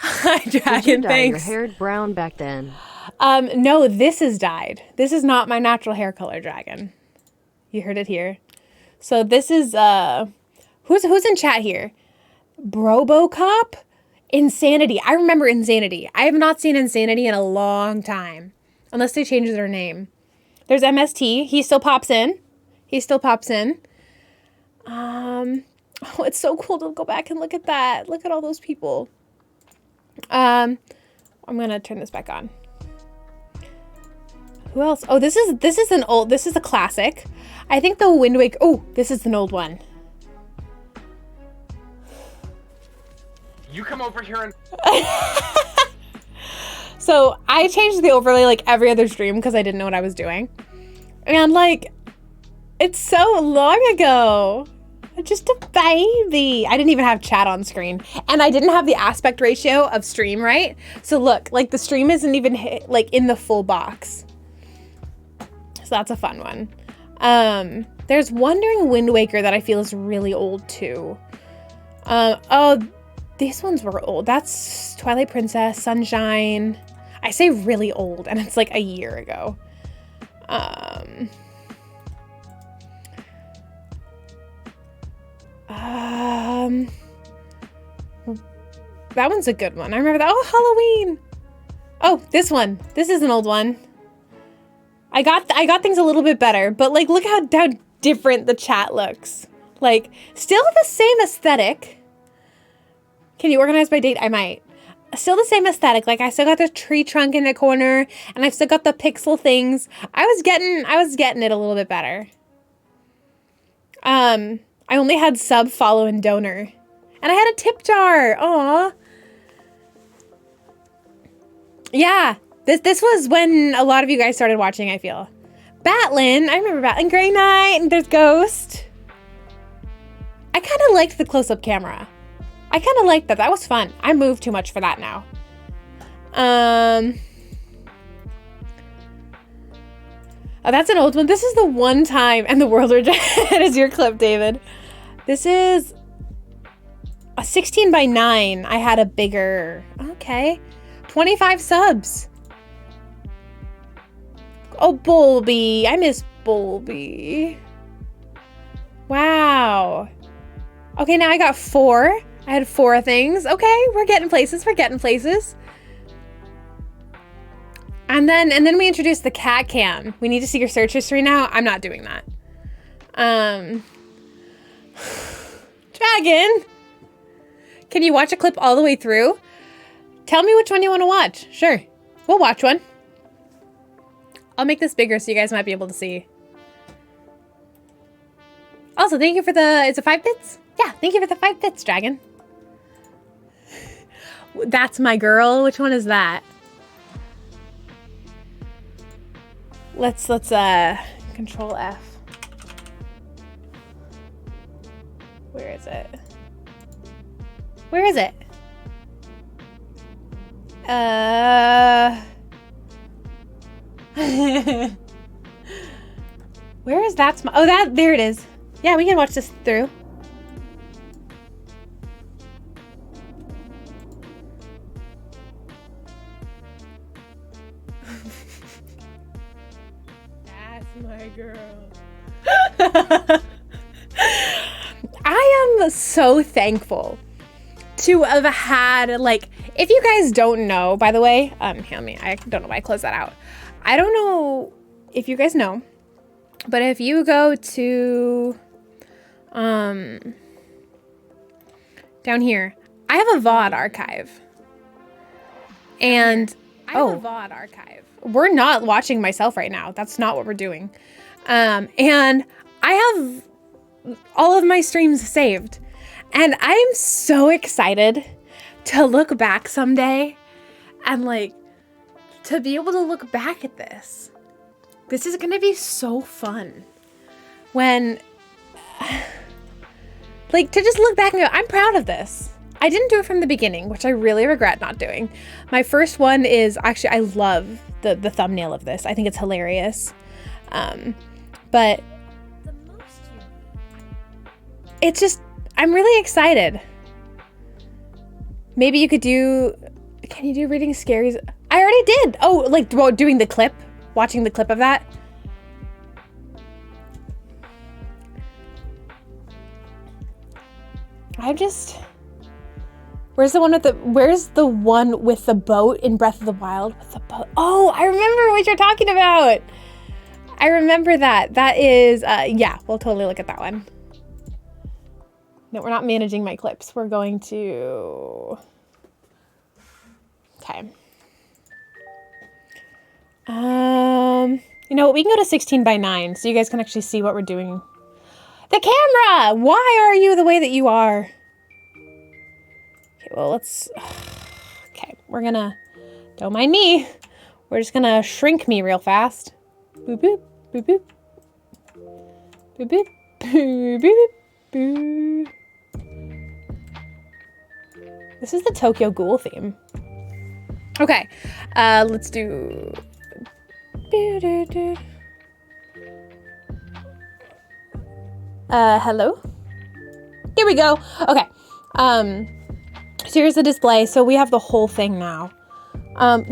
Hi, Dragon. Did you dye Thanks. your hair brown back then? No, this is dyed. This is not my natural hair color, Dragon. You heard it here. So this is who's in chat here? Brobocop? Insanity. I remember Insanity. I have not seen Insanity in a long time. Unless they changed their name. There's MST. He still pops in. Oh, it's so cool to go back and look at that. Look at all those people. I'm gonna turn this back on. Who else? Oh, this is a classic. I think the Wind Waker. Oh, this is an old one. You come over here and So I changed the overlay like every other stream because I didn't know what I was doing. And like, it's so long ago. Just a baby. I didn't even have chat on screen. And I didn't have the aspect ratio of stream, right? So look, like the stream isn't even like in the full box. So that's a fun one. There's Wandering Wind Waker that I feel is really old too. Oh, these ones were old. That's Twilight Princess, Sunshine. I say really old, and it's like a year ago. That one's a good one. I remember that. Oh, Halloween. Oh, this one. This is an old one. I got things a little bit better, but like, look how different the chat looks. Like, still the same aesthetic. Can you organize by date? I might. Still the same aesthetic. Like, I still got the tree trunk in the corner, and I've still got the pixel things. I was getting it a little bit better. I only had sub, follow, and donor. And I had a tip jar. Aw. Yeah. This was when a lot of you guys started watching, I feel. Batlin. I remember Batlin. Grey Knight. And there's Ghost. I kind of liked the close-up camera. I kind of liked that. That was fun. I moved too much for that now. Oh, that's an old one. This is the one time, and the world are dead is your clip, David. This is a 16:9. I had a bigger, okay. 25 subs. Oh, Bulby. I miss Bulby. Wow. Okay, now I got 4. I had 4 things. Okay, we're getting places. We're getting places. And then we introduced the cat cam. We need to see your search history now. I'm not doing that. Dragon, can you watch a clip all the way through? Tell me which one you want to watch. Sure, we'll watch one. I'll make this bigger so you guys might be able to see. Also, thank you for the, it's a 5 bits? Yeah, thank you for the 5 bits, Dragon. That's my girl. Which one is that? Let's control F. Where is it? Where is it? Where is that? Oh, there it is. Yeah, we can watch this through. That's my girl. I am so thankful to have had, like, if you guys don't know, by the way, I don't know why I closed that out. I don't know if you guys know, but if you go to, down here, I have a VOD archive. And, I have a VOD archive. We're not watching myself right now. That's not what we're doing. And I have all of my streams saved. And I am so excited to look back someday and, like, to be able to look back at this. This is going to be so fun. When, like, to just look back and go, I'm proud of this. I didn't do it from the beginning, which I really regret not doing. My first one is, actually, I love the thumbnail of this. I think it's hilarious. But it's just, I'm really excited. Maybe you could do, can you do reading scaries? I already did. Oh, like doing the clip, watching the clip of that. I'm just, where's the one with the boat in Breath of the Wild with the boat? Oh, I remember what you're talking about. I remember that. That is, yeah, we'll totally look at that one. No, we're not managing my clips. We're going to, okay. You know what? We can go to 16:9 so you guys can actually see what we're doing. The camera! Why are you the way that you are? Okay, well, let's, okay, we're gonna, don't mind me. We're just gonna shrink me real fast. Boop, boop, boop, boop. Boop, boop, boop, boop, boop. This is the Tokyo Ghoul theme. Okay, let's do. Hello? Here we go. Okay. So here's the display. So we have the whole thing now.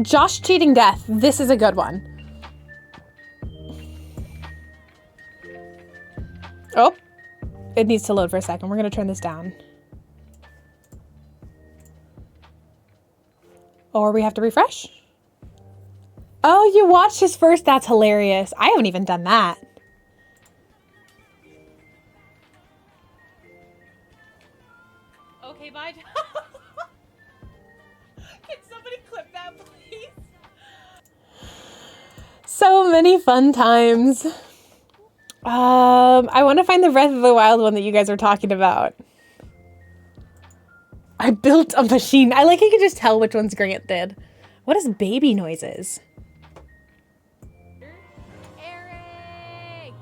Josh cheating death. This is a good one. Oh, it needs to load for a second. We're gonna turn this down. Or we have to refresh. Oh, you watched his first? That's hilarious. I haven't even done that. Okay, bye. Can somebody clip that, please? So many fun times. I want to find the Breath of the Wild one that you guys are talking about. I built a machine. I like you can just tell which ones Grant did. What is baby noises? Eric!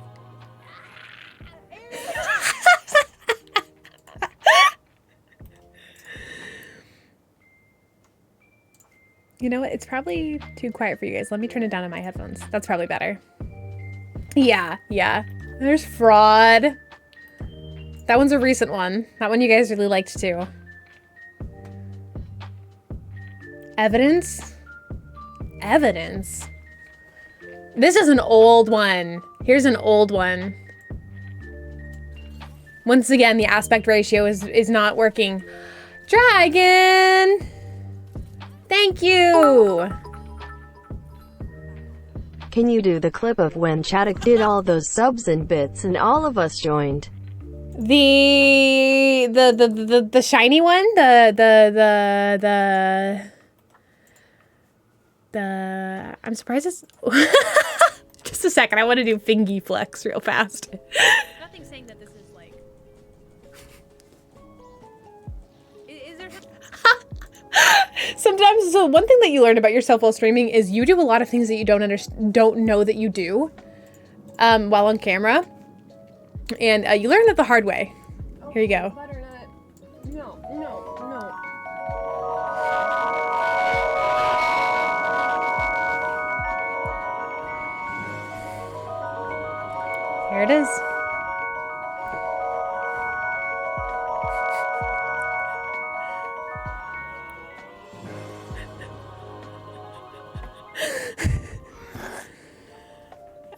You know what? It's probably too quiet for you guys. Let me turn it down in my headphones. That's probably better. Yeah, yeah. There's Fraud. That one's a recent one. That one you guys really liked too. Evidence? Evidence? This is an old one. Here's an old one. Once again, the aspect ratio is not working. Dragon! Thank you! Can you do the clip of when Chaddock did all those subs and bits and all of us joined? The shiny one? I'm surprised it's just a second. I want to do fingy flex real fast. Nothing saying that this is like. Is there? Sometimes, so one thing that you learn about yourself while streaming is you do a lot of things that you don't know that you do, while on camera, and you learn that the hard way. Here you go. Butternut. No, no, no. Here it is.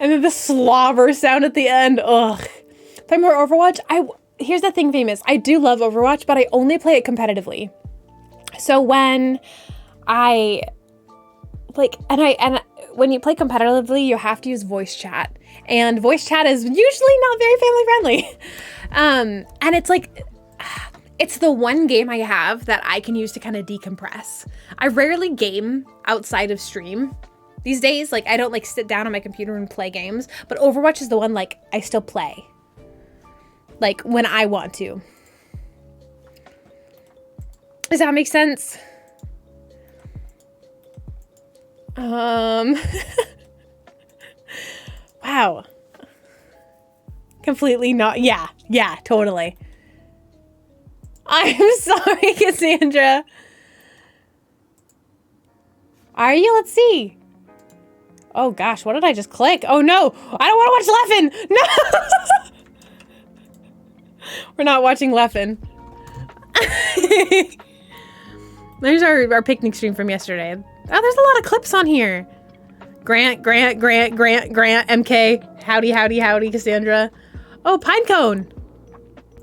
And then the slobber sound at the end. Ugh. If I'm more Overwatch, here's the thing, Famous. I do love Overwatch, but I only play it competitively. So when I when you play competitively, you have to use voice chat. And voice chat is usually not very family friendly. And it's like, it's the one game I have that I can use to kind of decompress. I rarely game outside of stream. These days, like, I don't like sit down on my computer and play games, but Overwatch is the one like I still play. Like when I want to. Does that make sense? Wow. Completely not. Yeah, totally. I'm sorry, Cassandra. Are you? Let's see. Oh gosh, what did I just click? Oh no, I don't want to watch Leffen. No. We're not watching Leffen. There's our picnic stream from yesterday. Oh, there's a lot of clips on here. Grant, MK, howdy, Cassandra. Oh, Pinecone.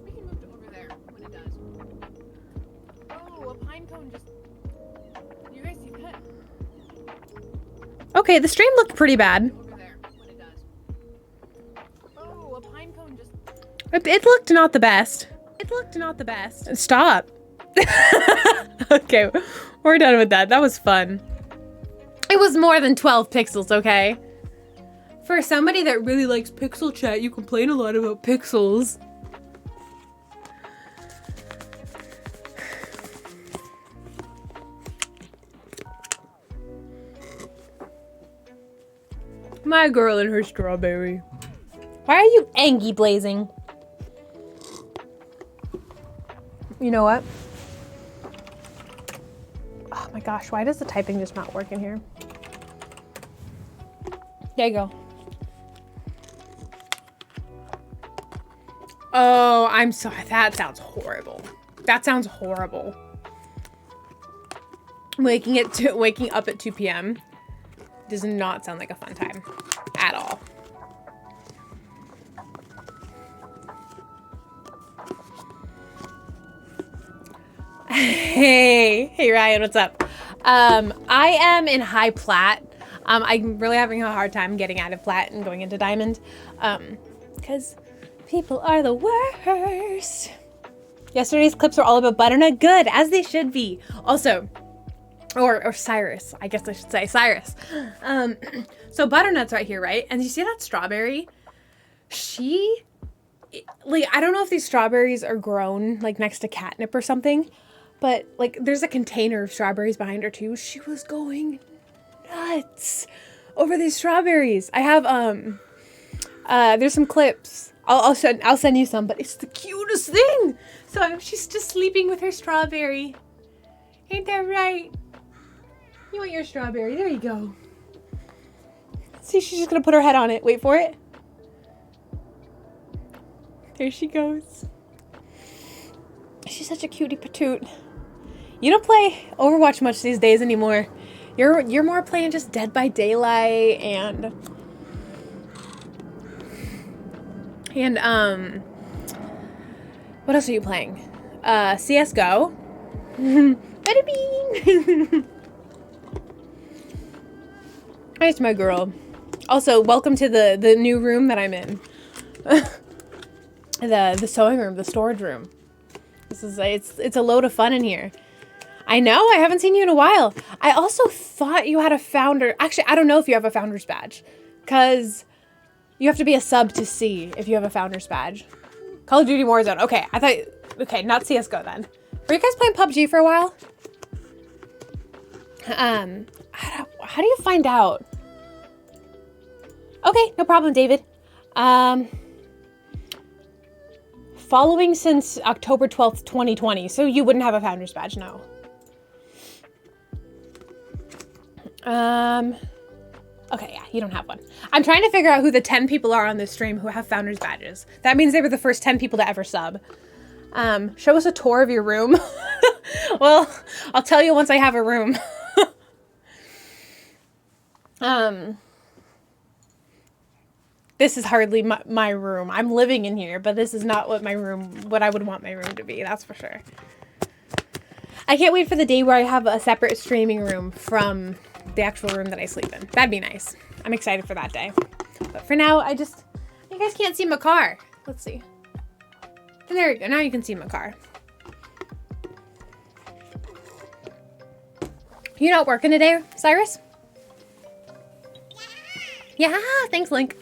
We can move to over there when it does. Oh, a pine cone just... You guys see that? Okay, the stream looked pretty bad. Over there when it does. Oh, a pine cone just... It looked not the best. Stop. Okay, we're done with that. That was fun. It was more than 12 pixels, okay? For somebody that really likes pixel chat, you complain a lot about pixels. My girl and her strawberry. Why are you angry blazing? You know what? Oh my gosh, why does the typing just not work in here? There you go. Oh, I'm sorry. That sounds horrible. That sounds horrible. Waking up at 2 p.m. does not sound like a fun time at all. Hey Ryan, what's up? I am in high plat. I'm really having a hard time getting out of plat and going into diamond. Because people are the worst. Yesterday's clips were all about Butternut. Good, as they should be. Also, or Cyrus, I guess I should say Cyrus. So Butternut's right here, right? And you see that strawberry? Like, I don't know if these strawberries are grown like next to catnip or something, but like there's a container of strawberries behind her too. She was going nuts over these strawberries. I have there's some clips. I'll send you some, but it's the cutest thing. So she's just sleeping with her strawberry. Ain't that right? You want your strawberry? There you go. See, she's just gonna put her head on it. Wait for it. There she goes. She's such a cutie patoot. You don't play Overwatch much these days anymore. You're more playing just Dead by Daylight and what else are you playing? CS:GO. Bada bing. Nice, my girl. Also, welcome to the new room that I'm in. The sewing room, the storage room. It's a load of fun in here. I know, I haven't seen you in a while. I also thought you had a founder. Actually, I don't know if you have a founder's badge, because you have to be a sub to see if you have a founder's badge. Call of Duty Warzone. Okay, okay, not CS:GO then. Were you guys playing PUBG for a while? How do you find out? Okay, no problem, David. following since October 12th, 2020. So you wouldn't have a founder's badge, no. Okay, yeah, you don't have one. I'm trying to figure out who the 10 people are on this stream who have founder's badges. That means they were the first 10 people to ever sub. Show us a tour of your room. Well, I'll tell you once I have a room. This is hardly my room. I'm living in here, but this is not what I would want my room to be, that's for sure. I can't wait for the day where I have a separate streaming room from the actual room that I sleep in. That'd be nice. I'm excited for that day. But for now, you guys can't see my car. Let's see. And there you go. Now you can see my car. You not working today, Cyrus? Yeah, thanks, Link.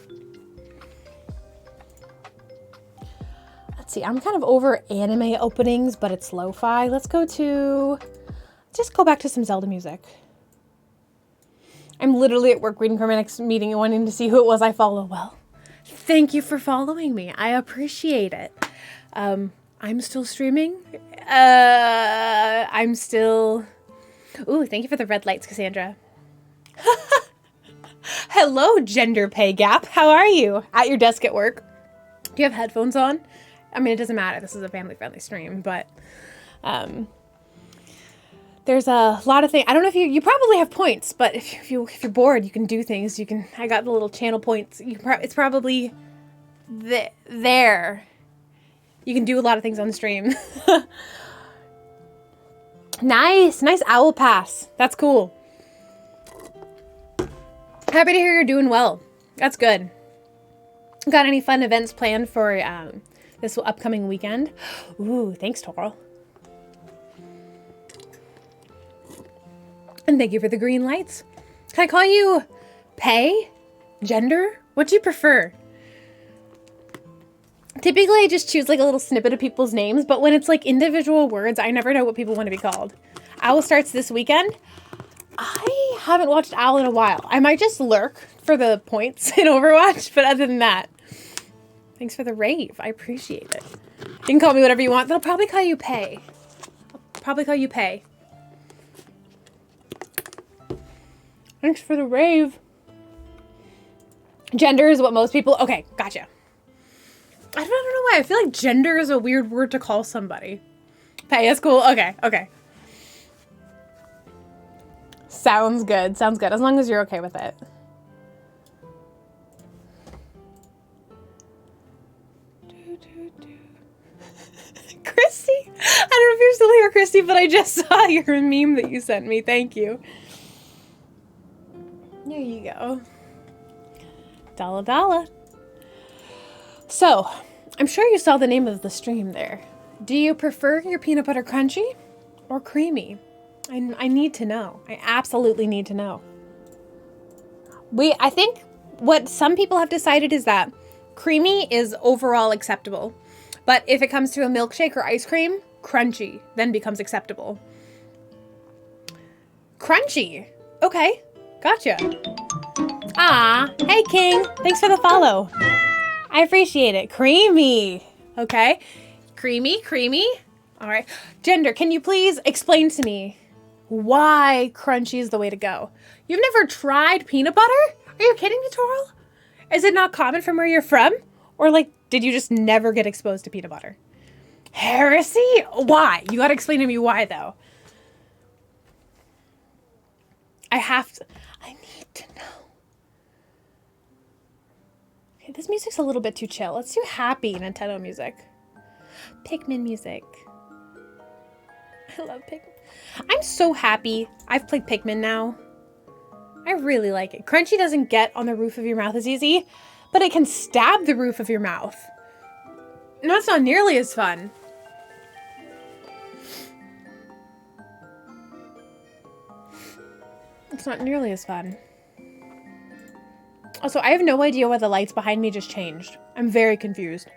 Let's see. I'm kind of over anime openings, but it's lo-fi. Let's just go back to some Zelda music. I'm literally at work reading for my next meeting and wanting to see who it was I follow. Well, thank you for following me. I appreciate it. I'm still streaming. I'm still... Ooh, thank you for the red lights, Cassandra. Hello, gender pay gap. How are you? At your desk at work? Do you have headphones on? I mean, it doesn't matter. This is a family-friendly stream, but... there's a lot of things. I don't know if you probably have points, but if you're bored, you can do things. I got the little channel points. It's probably there. You can do a lot of things on stream. Nice owl pass. That's cool. Happy to hear you're doing well. That's good. Got any fun events planned for this upcoming weekend? Ooh, thanks, Toro. And thank you for the green lights. Can I call you Pay? Gender? What do you prefer? Typically, I just choose like a little snippet of people's names, but when it's like individual words, I never know what people want to be called. Owl starts this weekend. I haven't watched Owl in a while. I might just lurk for the points in Overwatch, but other than that, thanks for the rave. I appreciate it. You can call me whatever you want, but I'll probably call you Pay. Thanks for the rave. Gender is what most people... Okay, gotcha. I don't know why. I feel like gender is a weird word to call somebody. Pay is cool. Okay. Sounds good. As long as you're okay with it. Christy! I don't know if you're still here, Christy, but I just saw your meme that you sent me. Thank you. There you go. Dalla. So, I'm sure you saw the name of the stream there. Do you prefer your peanut butter crunchy or creamy? I need to know. I absolutely need to know. I think what some people have decided is that creamy is overall acceptable. But if it comes to a milkshake or ice cream, crunchy then becomes acceptable. Crunchy. Okay. Gotcha. Ah, hey King. Thanks for the follow. I appreciate it. Creamy. Okay. Creamy. All right. Gender, can you please explain to me why crunchy is the way to go? You've never tried peanut butter? Are you kidding me, Toral? Is it not common from where you're from? Or like, did you just never get exposed to peanut butter? Heresy? Why? You gotta explain to me why though. I need to know. Okay, this music's a little bit too chill. Let's do happy Nintendo music. Pikmin music. I love Pikmin. I'm so happy I've played Pikmin now. I really like it. Crunchy doesn't get on the roof of your mouth as easy, but it can stab the roof of your mouth. And that's not nearly as fun. It's not nearly as fun. Also, I have no idea why the lights behind me just changed. I'm very confused.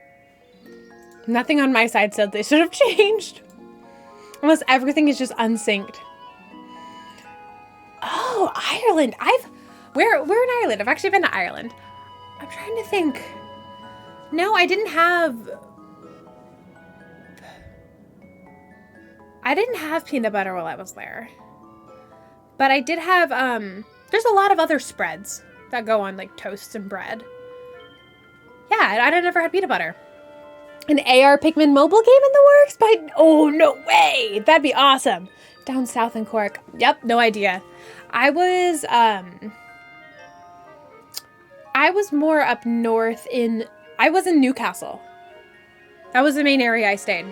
Nothing on my side said they should have changed. Unless everything is just unsynced. Oh, Ireland. We're in Ireland. I've actually been to Ireland. I'm trying to think. No, I didn't have I didn't have peanut butter while I was there. But I did have, there's a lot of other spreads that go on like toasts and bread. Yeah, I never had peanut butter. An AR Pikmin mobile game in the works? Oh, no way. That'd be awesome. Down south in Cork. Yep, no idea. I was more up north I was in Newcastle. That was the main area I stayed.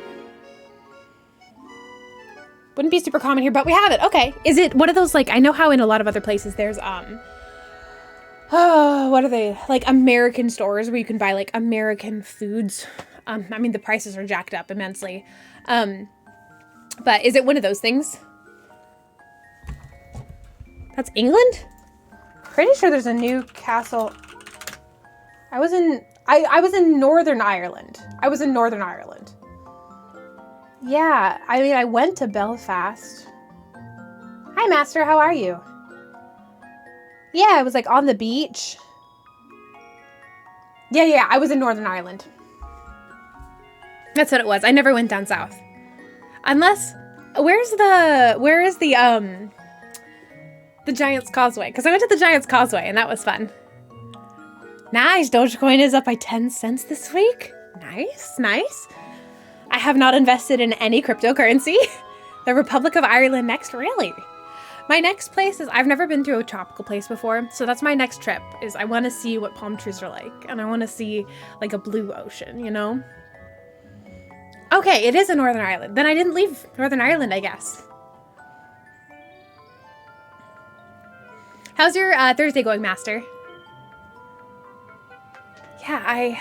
Wouldn't be super common here, but we have it. Okay. Is it one of those, like, I know how in a lot of other places there's, what are they? Like American stores where you can buy like American foods. I mean, the prices are jacked up immensely. But is it one of those things? That's England? Pretty sure there's a Newcastle. I was in Northern Ireland. Yeah, I mean, I went to Belfast. Hi, Master, how are you? Yeah, I was like on the beach. Yeah, I was in Northern Ireland. That's what it was. I never went down south. Unless, where is the Giant's Causeway? Because I went to the Giant's Causeway and that was fun. Nice, Dogecoin is up by 10 cents this week. Nice. I have not invested in any cryptocurrency. The Republic of Ireland next, really? My next place is, I've never been to a tropical place before, so that's my next trip, is I want to see what palm trees are like, and I want to see like a blue ocean, you know? Okay, it is in Northern Ireland. Then I didn't leave Northern Ireland, I guess. How's your Thursday going, Master? Yeah,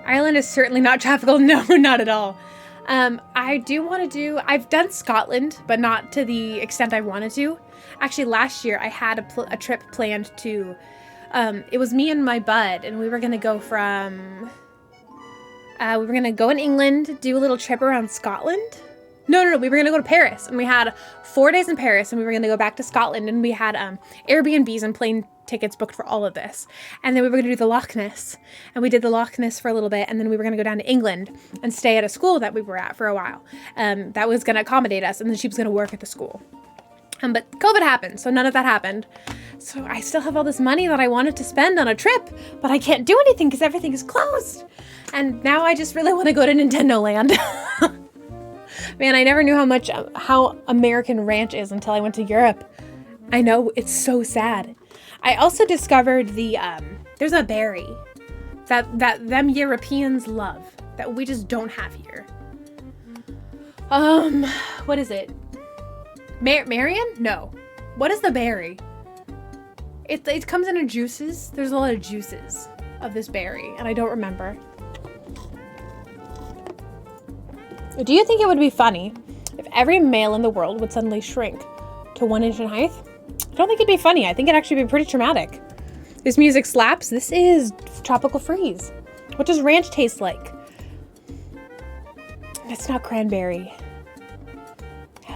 Ireland is certainly not tropical. No, not at all. I do want to I've done Scotland, but not to the extent I wanted to. Actually, last year I had a trip planned to, it was me and my bud, and we were going to go we were going to go in England, do a little trip around Scotland. No, we were going to go to Paris, and we had 4 days in Paris, and we were going to go back to Scotland, and we had Airbnbs and plane tickets booked for all of this. And then we were going to do the Loch Ness, and we did the Loch Ness for a little bit, and then we were going to go down to England and stay at a school that we were at for a while. That was going to accommodate us, and then she was going to work at the school. But COVID happened, so none of that happened. So I still have all this money that I wanted to spend on a trip, but I can't do anything because everything is closed. And now I just really want to go to Nintendo Land. Man, I never knew how American ranch is until I went to Europe. I know, it's so sad. I also discovered there's a berry that them Europeans love that we just don't have here. What is it? Marion? No. What is the berry? It comes in juices. There's a lot of juices of this berry, and I don't remember. Do you think it would be funny if every male in the world would suddenly shrink to 1 inch in height? I don't think it'd be funny. I think it'd actually be pretty traumatic. This music slaps. This is Tropical Freeze. What does ranch taste like? It's not cranberry.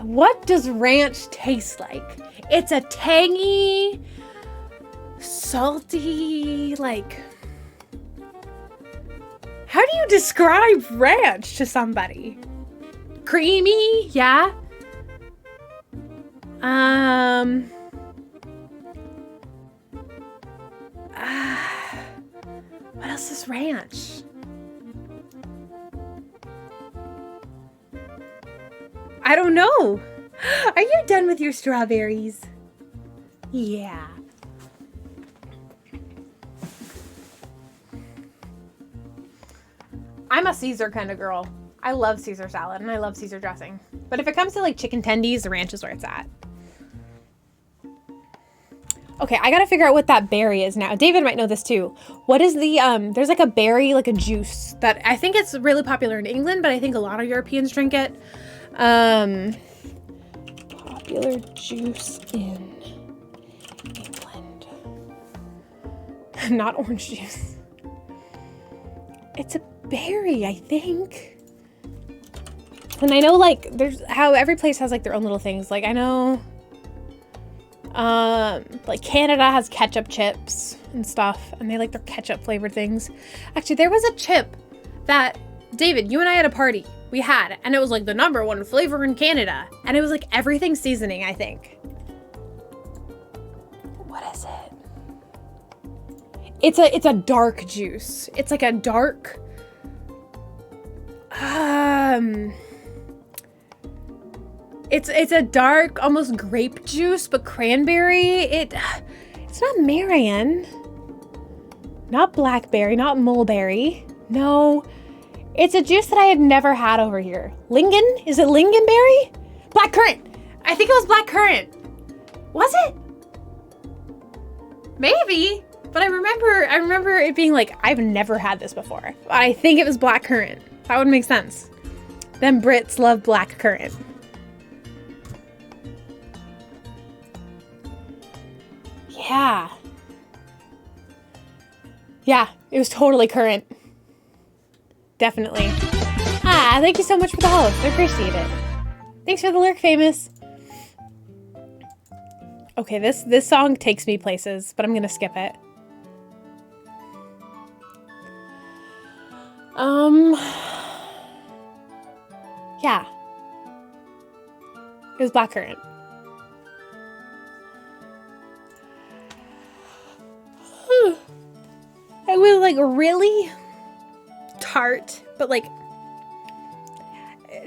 What does ranch taste like? It's a tangy, salty, like... How do you describe ranch to somebody? Creamy, yeah? What else is ranch? I don't know. Are you done with your strawberries? Yeah. I'm a Caesar kind of girl. I love Caesar salad and I love Caesar dressing. But if it comes to like chicken tendies, the ranch is where it's at. Okay, I gotta figure out what that berry is now. David might know this too. What is the, there's like a berry, like a juice that I think it's really popular in England, but I think a lot of Europeans drink it. Popular juice in England. Not orange juice. It's a berry, I think. And I know, like, there's how every place has like their own little things. Like I know, like Canada has ketchup chips and stuff, and they like their ketchup flavored things. Actually, there was a chip that David, you and I had a party we had, and it was like the #1 flavor in Canada, and it was like everything seasoning, I think. What is it? It's a dark juice. It's like a dark it's a dark, almost grape juice, but cranberry. It's not Marion. Not blackberry, not mulberry. No. It's a juice that I had never had over here. Lingen? Is it lingonberry? Blackcurrant. I think it was blackcurrant. Was it? Maybe. But I remember it being like, I've never had this before. I think it was blackcurrant. That would make sense. Them Brits love blackcurrant. Yeah. Yeah, it was totally currant. Definitely. Ah, thank you so much for the host. I appreciate it. Thanks for the lurk, Famous. Okay, this song takes me places, but I'm gonna skip it. Yeah. It was blackcurrant. It was like really tart, but like,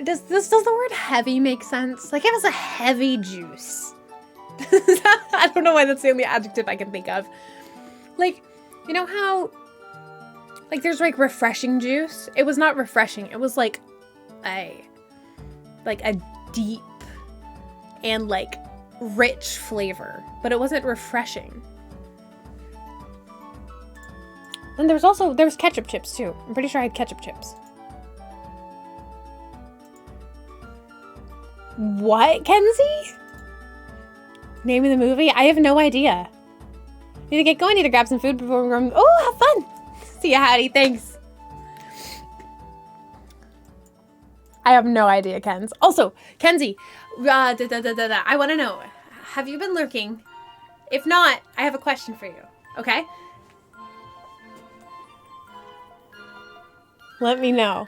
does the word heavy make sense? Like, it was a heavy juice. I don't know why that's the only adjective I can think of. Like, you know how, like, there's like refreshing juice? It was not refreshing. It was like a deep and like rich flavor, but it wasn't refreshing. And there was ketchup chips too. I'm pretty sure I had ketchup chips. What, Kenzie? Name of the movie? I have no idea. Need to get going, need to grab some food before we're going. Oh, have fun! See ya, Hattie, thanks. I have no idea, Kenz. Also, Kenzie, I want to know, have you been lurking? If not, I have a question for you, okay? Let me know.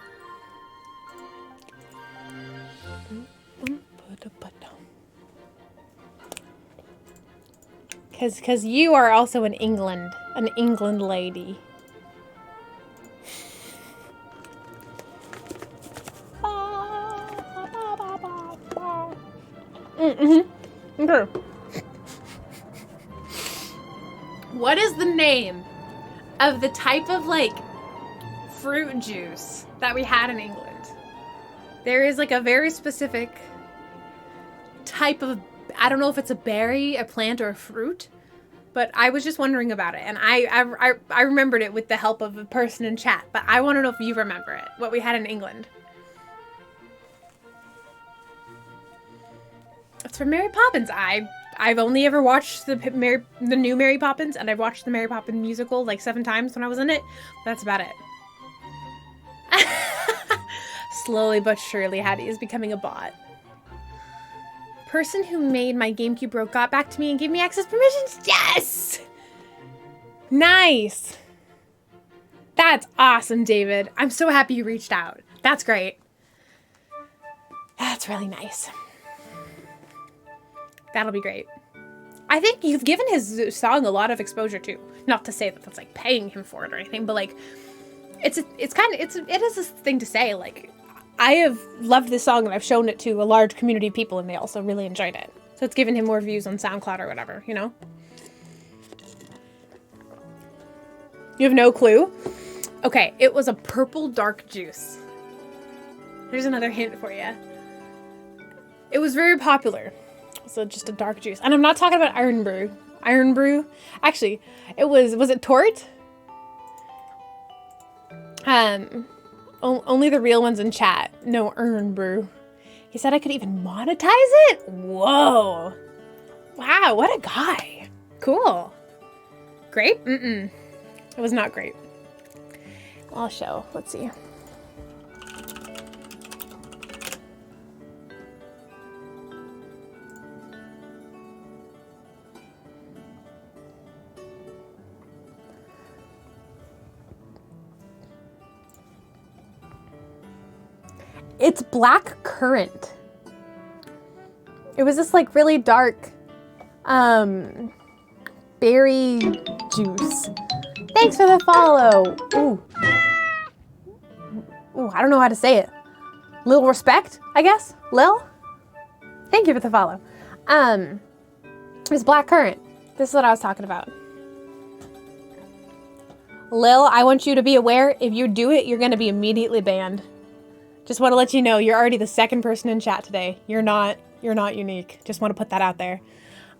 Cause you are also an England lady. Okay. What is the name of the type of like fruit juice that we had in England? There is like a very specific type of, I don't know if it's a berry, a plant, or a fruit, but I was just wondering about it, and I remembered it with the help of a person in chat, but I want to know if you remember it, what we had in England. It's from Mary Poppins. I've only ever watched the new Mary Poppins, and I've watched the Mary Poppins musical like 7 times when I was in it. That's about it. Slowly but surely, Hattie is becoming a bot. Person who made my GameCube broke got back to me and gave me access permissions. Yes! Nice. That's awesome, David. I'm so happy you reached out. That's great. That's really nice. That'll be great. I think you've given his song a lot of exposure too. Not to say that that's like paying him for it or anything, but like, it is this thing to say. Like, I have loved this song and I've shown it to a large community of people and they also really enjoyed it. So it's given him more views on SoundCloud or whatever, you know? You have no clue? Okay, it was a purple dark juice. Here's another hint for you. It was very popular. So just a dark juice. And I'm not talking about Iron Brew. Iron Brew. Actually, it was it Tort? Only the real ones in chat know Iron Brew. He said I could even monetize it? Whoa. Wow, what a guy. Cool. Grape? Mm-mm. It was not grape. I'll show. Let's see. It's black currant. It was this like really dark berry juice. Thanks for the follow. Ooh. Ooh, I don't know how to say it. Lil respect, I guess. Lil? Thank you for the follow. It's black currant. This is what I was talking about. Lil, I want you to be aware, if you do it, you're going to be immediately banned. Just want to let you know, you're already the second person in chat today. You're not unique. Just want to put that out there.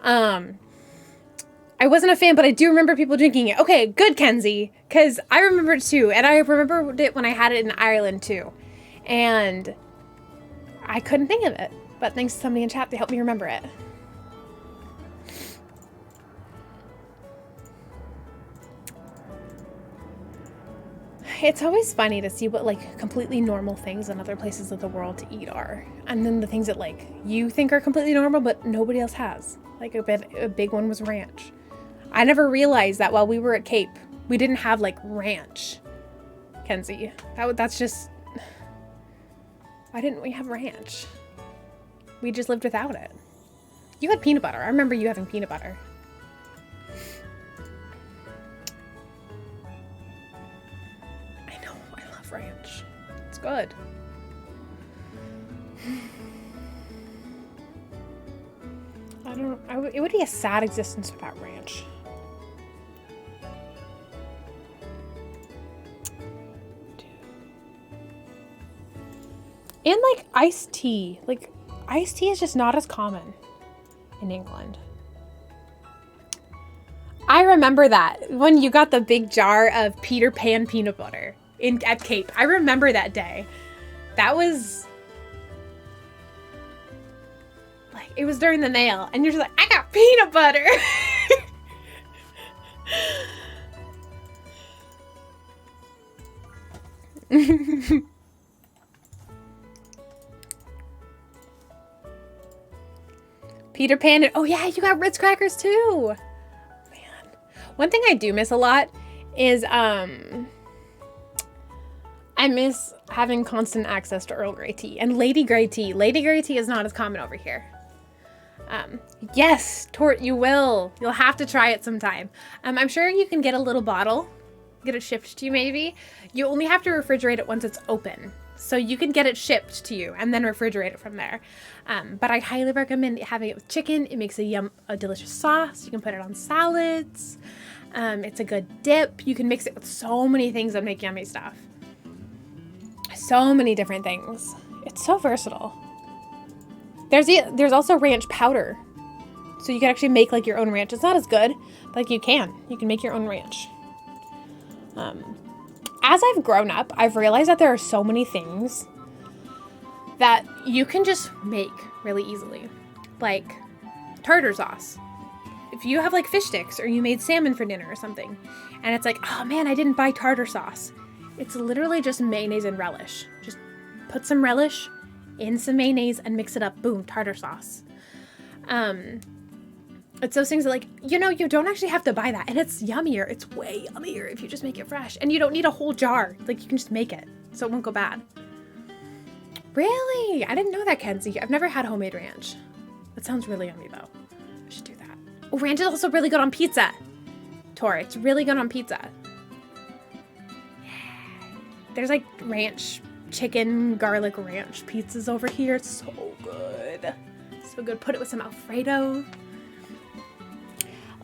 I wasn't a fan, but I do remember people drinking it. Okay, good, Kenzie, because I remember it too, and I remembered it when I had it in Ireland too, and I couldn't think of it, but thanks to somebody in chat, they helped me remember it. It's always funny to see what like completely normal things in other places of the world to eat are, and then the things that like you think are completely normal but nobody else has. Like a big one was ranch. I never realized that while we were at Cape, we didn't have like ranch. Kenzie, that's just, why didn't we have ranch? We just lived without it. You had peanut butter. I remember you having peanut butter. I know, I love ranch. It's good. It would be a sad existence without ranch. And like iced tea. Like iced tea is just not as common in England. I remember that when you got the big jar of Peter Pan peanut butter at Cape. I remember that day. That was like, it was during the nail and you're just like, I got peanut butter. Peter Pan and, oh yeah, you got Ritz crackers too. Man. One thing I do miss a lot is I miss having constant access to Earl Grey tea and Lady Grey tea. Lady Grey tea is not as common over here. Yes, Tort, you will. You'll have to try it sometime. I'm sure you can get a little bottle, get it shipped to you maybe. You only have to refrigerate it once it's open. So you can get it shipped to you and then refrigerate it from there. But I highly recommend having it with chicken. It makes a delicious sauce. You can put it on salads. It's a good dip. You can mix it with so many things that make yummy stuff. So many different things. It's so versatile. There's also ranch powder. So you can actually make like your own ranch. It's not as good, but like you can make your own ranch. As I've grown up, I've realized that there are so many things that you can just make really easily. Like tartar sauce. If you have like fish sticks or you made salmon for dinner or something, and it's like, oh man, I didn't buy tartar sauce. It's literally just mayonnaise and relish. Just put some relish in some mayonnaise and mix it up. Boom, tartar sauce. It's those things that like, you don't actually have to buy that. And it's yummier. It's way yummier if you just make it fresh. And you don't need a whole jar. Like you can just make it so it won't go bad. Really? I didn't know that, Kenzie. I've never had homemade ranch. That sounds really yummy though. I should do that. Oh, ranch is also really good on pizza. Tor, it's really good on pizza. There's like ranch, chicken, garlic ranch pizzas over here. It's so good. So good. Put it with some Alfredo.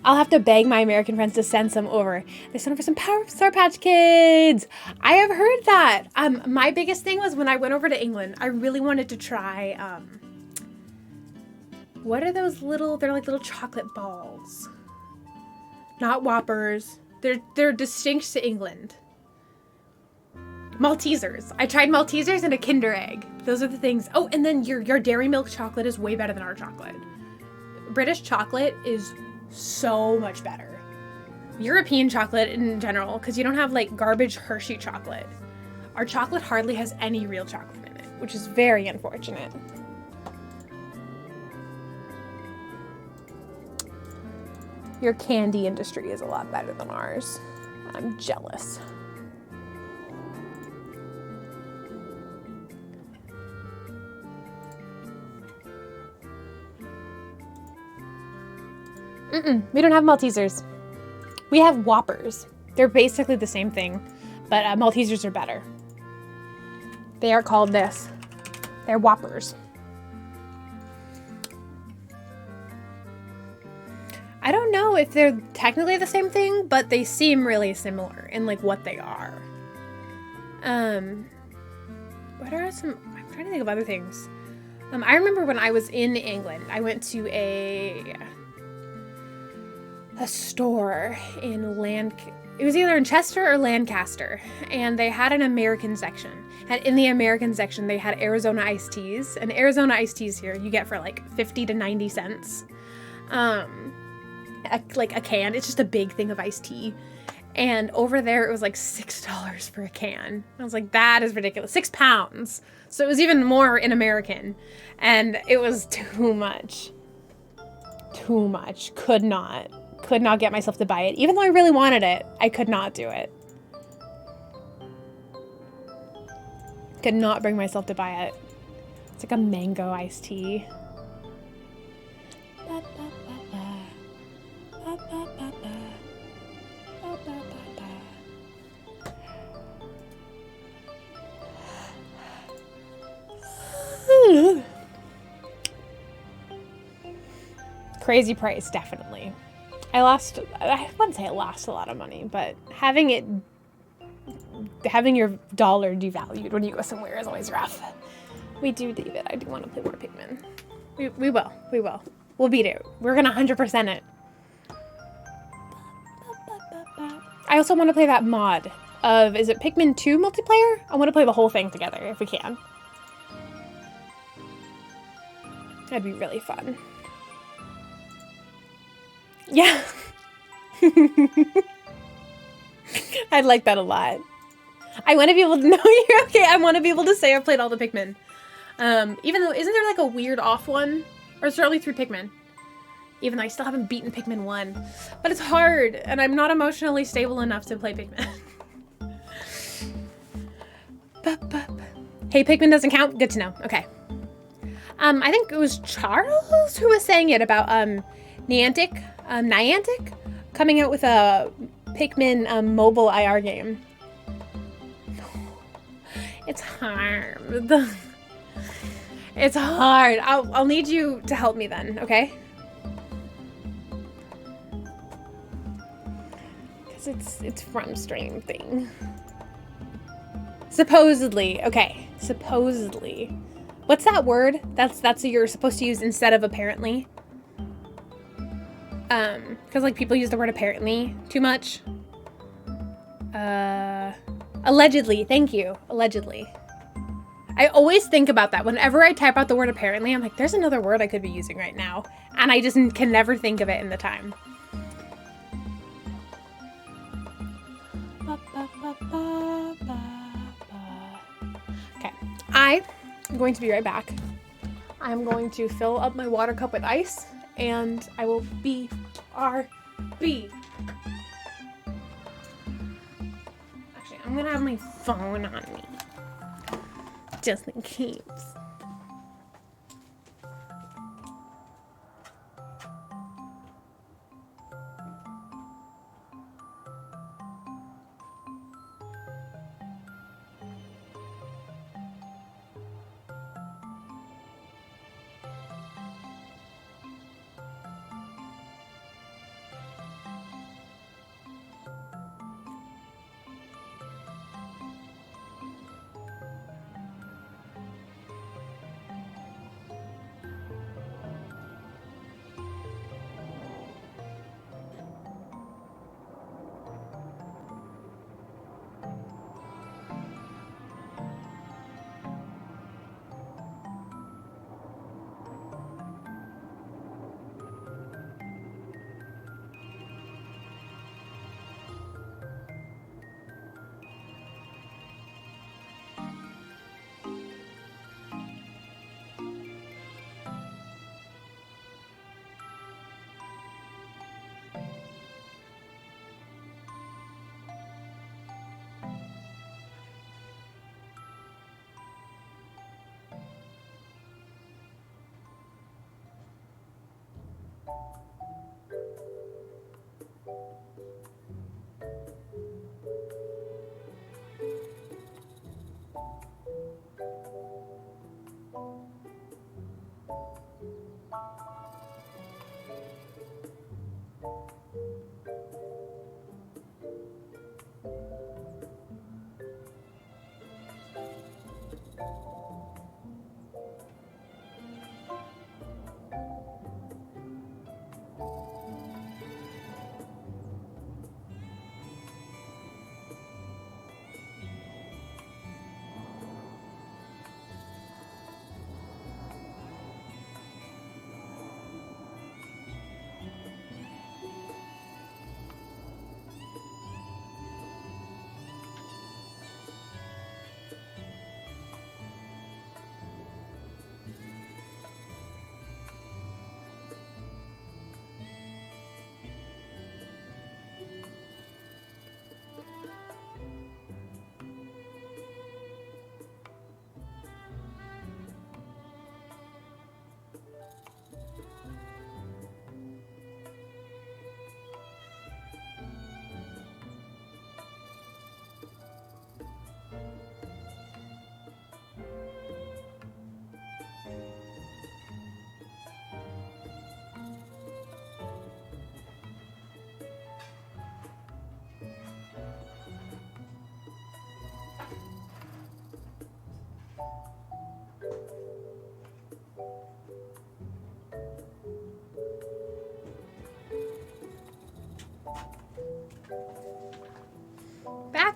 I'll have to beg my American friends to send some over. They sent over some Sour Patch Kids. I have heard that. My biggest thing was when I went over to England, I really wanted to try, what are those they're like little chocolate balls. Not Whoppers. They're distinct to England. Maltesers. I tried Maltesers and a Kinder Egg. Those are the things. Oh, and then your Dairy Milk chocolate is way better than our chocolate. British chocolate is so much better. European chocolate in general, because you don't have like garbage Hershey chocolate. Our chocolate hardly has any real chocolate in it, which is very unfortunate. Your candy industry is a lot better than ours. I'm jealous. We don't have Maltesers. We have Whoppers. They're basically the same thing, but Maltesers are better. They are called this. They're Whoppers. I don't know if they're technically the same thing, but they seem really similar in like what they are. What are some? I'm trying to think of other things. I remember when I was in England, I went to a store in it was either in Chester or Lancaster, and they had an American section. And in the American section, they had Arizona iced teas. And Arizona iced teas here you get for like 50 to 90 cents. Like a can. It's just a big thing of iced tea. And over there, it was like $6 for a can. I was like, that is ridiculous. £6. So it was even more in American. And it was too much. Too much. Could not get myself to buy it. Even though I really wanted it, I could not do it. Could not bring myself to buy it. It's like a mango iced tea. Crazy price, definitely. I wouldn't say I lost a lot of money, but having your dollar devalued when you go somewhere is always rough. We do, David. I do want to play more Pikmin. We will. We'll beat it. We're gonna 100% it. I also want to play that mod of, is it Pikmin 2 multiplayer? I want to play the whole thing together if we can. That'd be really fun. Yeah. I'd like that a lot. I want to be able to know you're okay. I want to be able to say I've played all the Pikmin. Even though, isn't there like a weird off one? Or is there only 3 Pikmin? Even though I still haven't beaten Pikmin 1. But it's hard, and I'm not emotionally stable enough to play Pikmin. Hey, Pikmin doesn't count? Good to know. Okay. I think it was Charles who was saying it about Niantic coming out with a Pikmin mobile IR game. It's hard. It's hard. I'll need you to help me then, okay? Because it's from Strain Thing. Supposedly. Okay. Supposedly. What's that word? That's what you're supposed to use instead of apparently. Because like people use the word apparently too much. Allegedly. Thank you. Allegedly. I always think about that. Whenever I type out the word apparently, I'm like, there's another word I could be using right now. And I just can never think of it in the time. Okay. I'm going to be right back. I'm going to fill up my water cup with ice, and I will BRB. Actually, I'm gonna have my phone on me. Just in case.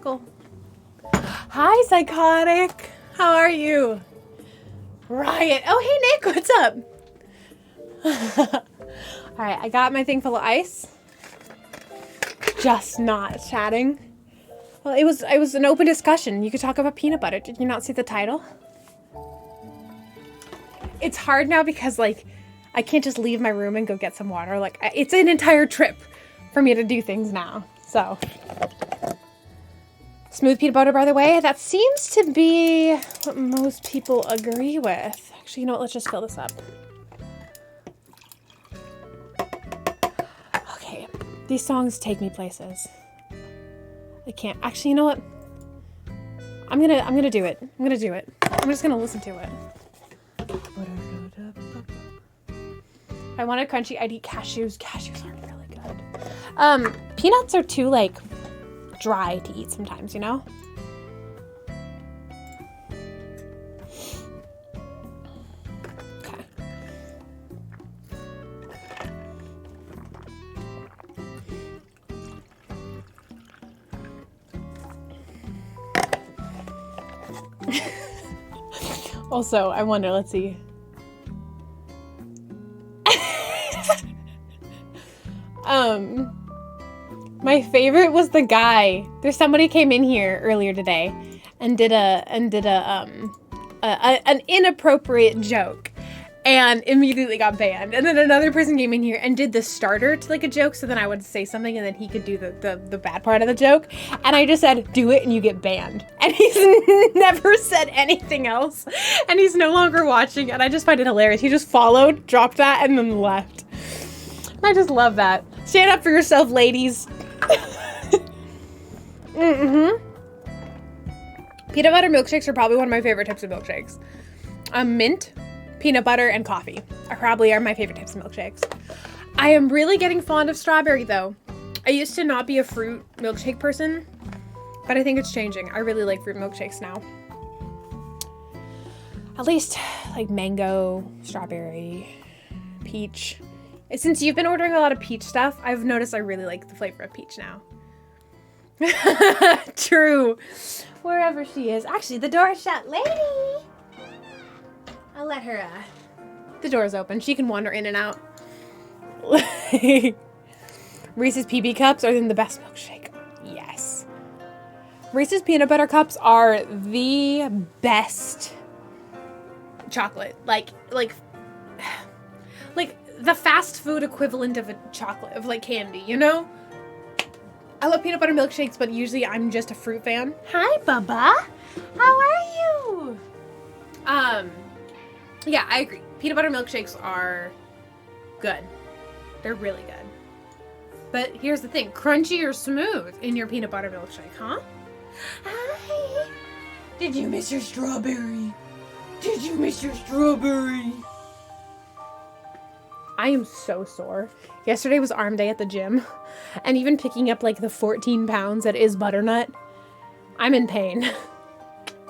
Sparkle. Hi, Psychotic. How are you? Riot. Oh, hey, Nick. What's up? All right, I got my thing full of ice. Just not chatting. Well, it was an open discussion. You could talk about peanut butter. Did you not see the title? It's hard now because, like, I can't just leave my room and go get some water. Like, it's an entire trip for me to do things now. So, smooth peanut butter, by the way, that seems to be what most people agree with. Actually, you know what? Let's just fill this up. Okay, these songs take me places. I can't. Actually, you know what? I'm gonna do it. I'm gonna do it. I'm just gonna listen to it. If I wanted crunchy, I'd eat cashews. Cashews aren't really good. Peanuts are too, like, dry to eat sometimes, you know? Okay. Also, I wonder, let's see. My favorite was the guy. There's somebody came in here earlier today and did an inappropriate joke and immediately got banned. And then another person came in here and did the starter to like a joke, so then I would say something and then he could do the bad part of the joke. And I just said, do it and you get banned. And he's never said anything else. And he's no longer watching, and I just find it hilarious. He just followed, dropped that, and then left. I just love that. Stand up for yourself, ladies. Peanut butter milkshakes are probably one of my favorite types of milkshakes. Mint, peanut butter, and coffee probably are my favorite types of milkshakes. I am really getting fond of strawberry, though. I used to not be a fruit milkshake person, but I think it's changing. I really like fruit milkshakes now. At least like mango, strawberry, peach. Since you've been ordering a lot of peach stuff, I've noticed I really like the flavor of peach now. True. Wherever she is. Actually, the door is shut. Lady! I'll let her, the door's open. She can wander in and out. Reese's PB cups are the best milkshake. Yes. Reese's peanut butter cups are the best chocolate. Like the fast food equivalent of a chocolate, of like candy, you know? I love peanut butter milkshakes, but usually I'm just a fruit fan. Hi, Bubba. How are you? Yeah, I agree. Peanut butter milkshakes are good. They're really good. But here's the thing, crunchy or smooth in your peanut butter milkshake, huh? Hi. Did you miss your strawberry? Did you miss your strawberry? I am so sore. Yesterday was arm day at the gym, and even picking up like the 14 pounds that is butternut, I'm in pain.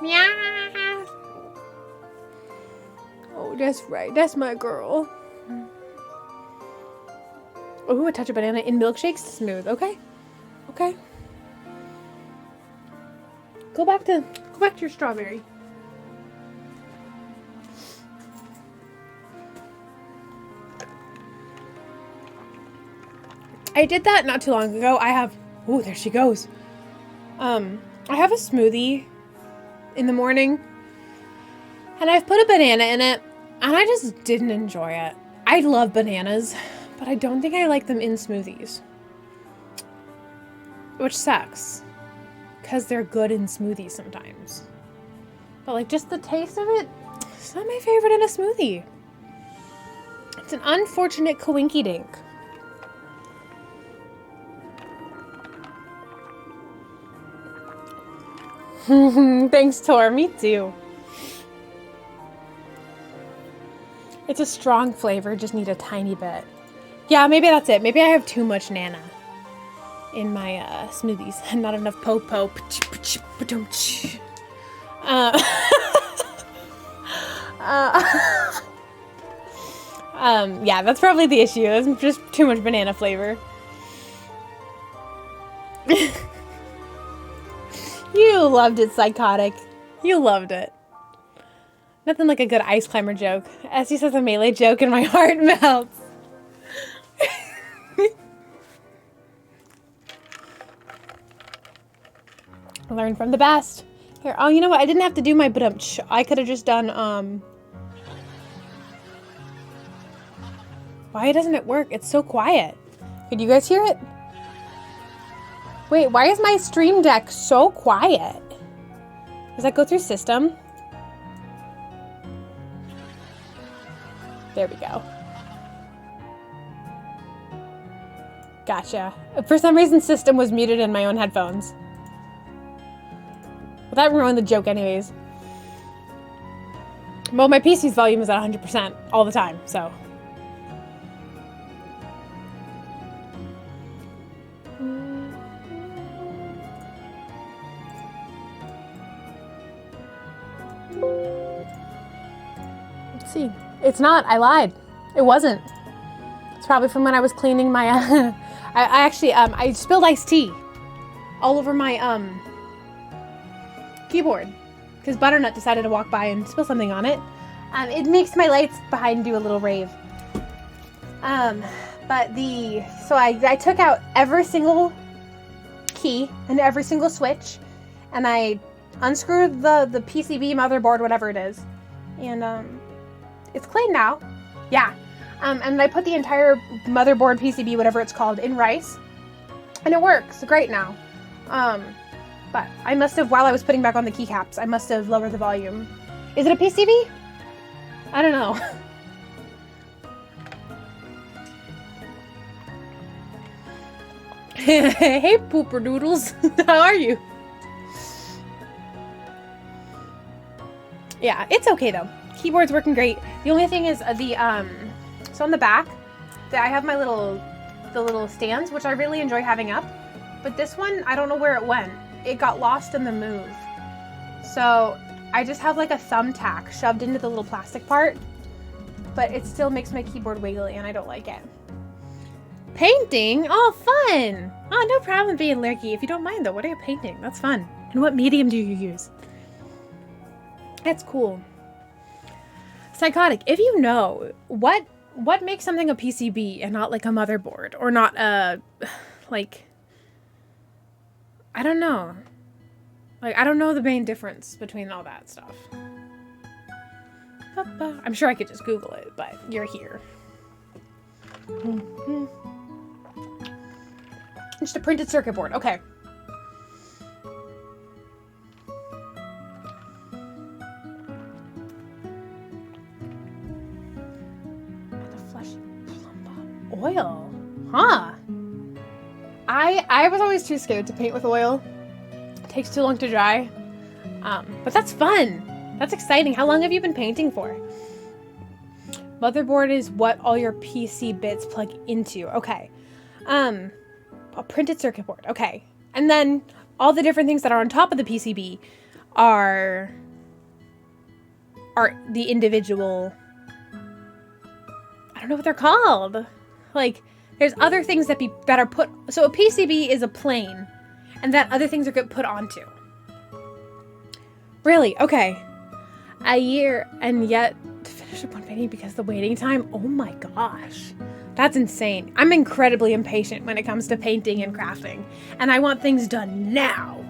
Meow. Oh, that's right. That's my girl. Oh, a touch of banana in milkshakes, smooth. Okay, okay. Go back to your strawberry. I did that not too long ago. Oh, there she goes. I have a smoothie in the morning, and I've put a banana in it, and I just didn't enjoy it. I love bananas, but I don't think I like them in smoothies, which sucks, because they're good in smoothies sometimes. But like just the taste of it, it's not my favorite in a smoothie. It's an unfortunate coinky-dink. Thanks, Tor. Me too. It's a strong flavor, just need a tiny bit. Yeah, maybe that's it. Maybe I have too much Nana in my smoothies and not enough po-po. Yeah, that's probably the issue. It's just too much banana flavor. You loved it, Psychotic. You loved it. Nothing like a good ice climber joke. As he says a melee joke and my heart melts. Learn from the best. Here, oh, you know what? I didn't have to do my but I could have just done, Why doesn't it work? It's so quiet. Could you guys hear it? Wait, why is my Stream Deck so quiet? Does that go through system? There we go. Gotcha. For some reason, system was muted in my own headphones. Well, that ruined the joke anyways. Well, my PC's volume is at 100% all the time, so. Let's see. It's not. I lied. It wasn't. It's probably from when I was cleaning my... I actually, I spilled iced tea all over my, keyboard. Because Butternut decided to walk by and spill something on it. It makes my lights behind do a little rave. So I took out every single key and every single switch. And I unscrewed the PCB, motherboard, whatever it is. And, it's clean now. Yeah. And I put the entire motherboard, PCB, whatever it's called, in rice. And it works great now. But I must have, while I was putting back on the keycaps, I must have lowered the volume. Is it a PCB? I don't know. Hey, pooper doodles. How are you? Yeah, it's okay though. Keyboard's working great. The only thing is so on the back, I have my the little stands, which I really enjoy having up. But this one, I don't know where it went. It got lost in the move. So I just have like a thumbtack shoved into the little plastic part, but it still makes my keyboard wiggly and I don't like it. Painting? Oh, fun. Oh, no problem being lurky. If you don't mind though, what are you painting? That's fun. And what medium do you use? That's cool. Psychotic, if you know, what makes something a PCB and not like a motherboard or not a, like, I don't know. Like, I don't know the main difference between all that stuff. I'm sure I could just Google it, but you're here. Just a printed circuit board. Okay. Oil. Huh. I was always too scared to paint with oil. It takes too long to dry. But that's fun. That's exciting. How long have you been painting for? Motherboard is what all your PC bits plug into. Okay. A printed circuit board. Okay. And then all the different things that are on top of the PCB are the individual, I don't know what they're called. Like, there's other things that are put, so a PCB is a plane, and that other things are put onto. Really? Okay. A year, and yet to finish up one painting because the waiting time, oh my gosh. That's insane. I'm incredibly impatient when it comes to painting and crafting, and I want things done now.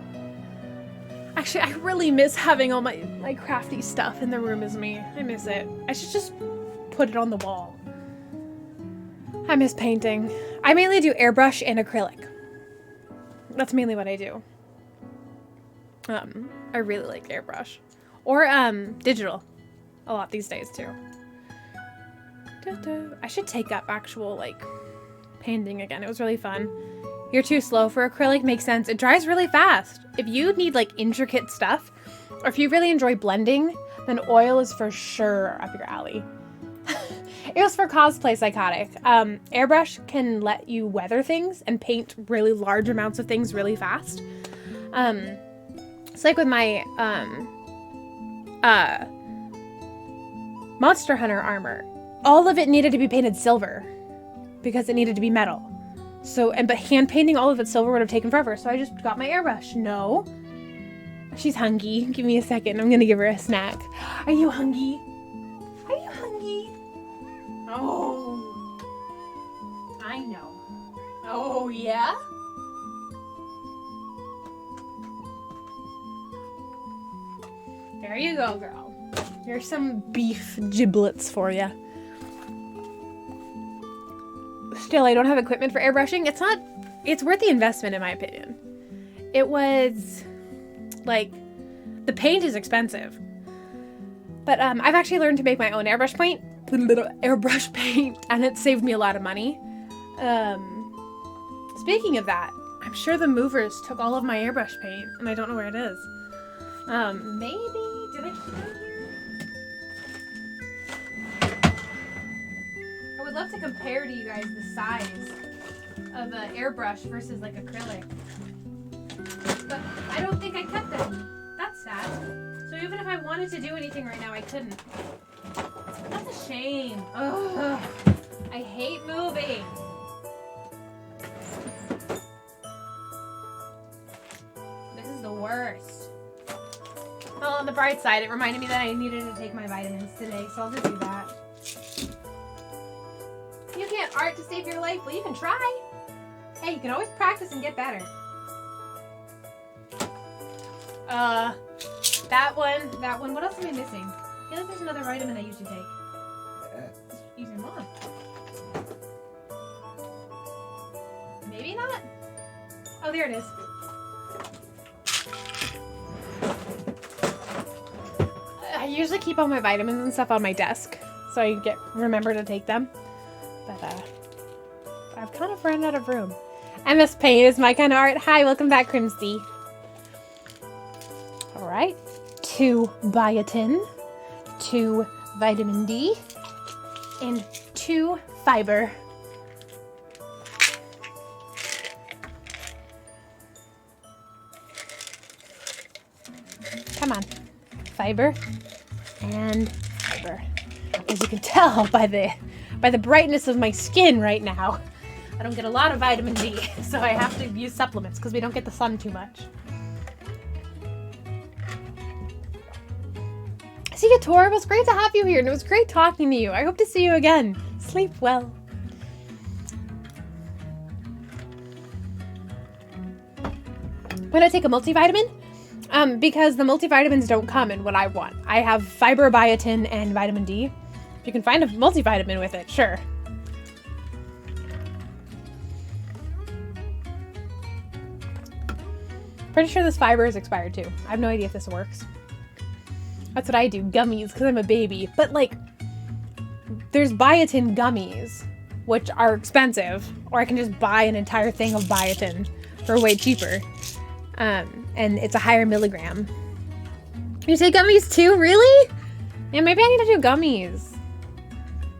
Actually, I really miss having all my crafty stuff in the room as me. I miss it. I should just put it on the wall. I miss painting. I mainly do airbrush and acrylic. That's mainly what I do. I really like airbrush. Or digital. A lot these days too. I should take up actual painting again. It was really fun. You're too slow for acrylic. Makes sense. It dries really fast. If you need intricate stuff, or if you really enjoy blending, then oil is for sure up your alley. It was for cosplay, Psychotic. Airbrush can let you weather things and paint really large amounts of things really fast. It's like with my Monster Hunter armor. All of it needed to be painted silver because it needed to be metal. But hand painting all of it silver would have taken forever. So I just got my airbrush. No. She's hungry. Give me a second. I'm gonna give her a snack. Are you hungry? Are you hungry? Oh. I know. Oh, yeah? There you go, girl. Here's some beef giblets for you. Still, I don't have equipment for airbrushing. It's worth the investment in my opinion. It was, like, the paint is expensive. But I've actually learned to make my own airbrush paint, and it saved me a lot of money. Speaking of that, I'm sure the movers took all of my airbrush paint, and I don't know where it is. Maybe, did I put it here? I would love to compare to you guys the size of an airbrush versus like acrylic. But I don't think I kept them. That's sad. So even if I wanted to do anything right now, I couldn't. That's a shame. Ugh. I hate moving. This is the worst. Well, on the bright side, it reminded me that I needed to take my vitamins today, so I'll just do that. You can't art to save your life. Well, you can try. Hey, you can always practice and get better. That one. What else am I missing? I feel like there's another vitamin I usually take. Use your mom. Maybe not. Oh, there it is. I usually keep all my vitamins and stuff on my desk, so I remember to take them. But I've kind of run out of room. MS Paint is my kind of art. Hi, welcome back, Crimsy. All right, 2 biotin, 2 vitamin D, and 2 fiber. Come on, fiber and fiber. As you can tell by the brightness of my skin right now, I don't get a lot of vitamin D, so I have to use supplements because we don't get the sun too much. See you, Tor. It was great to have you here, and it was great talking to you. I hope to see you again. Sleep well. When I take a multivitamin, because the multivitamins don't come in what I want. I have fiber, biotin, and vitamin D. If you can find a multivitamin with it, sure. Pretty sure this fiber is expired too. I have no idea if this works. That's what I do, gummies, because I'm a baby. But like, there's biotin gummies, which are expensive, or I can just buy an entire thing of biotin for way cheaper. And it's a higher milligram. You take gummies too? Really? Yeah, maybe I need to do gummies.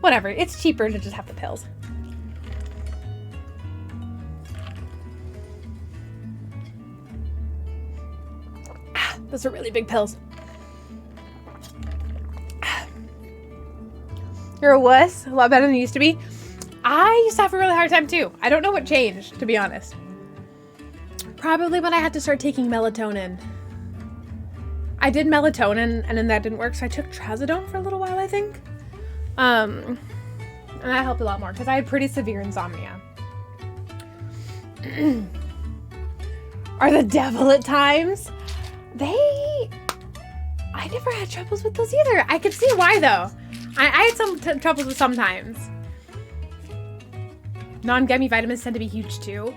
Whatever, it's cheaper to just have the pills. Those are really big pills. You're a wuss. A lot better than you used to be. I used to have a really hard time too. I don't know what changed, to be honest. Probably when I had to start taking melatonin. I did melatonin and then that didn't work, so I took trazodone for a little while, I think. And that helped a lot more because I had pretty severe insomnia. Are the devil at times? I never had troubles with those either. I could see why though. I had some troubles with sometimes. Non-gummy vitamins tend to be huge too.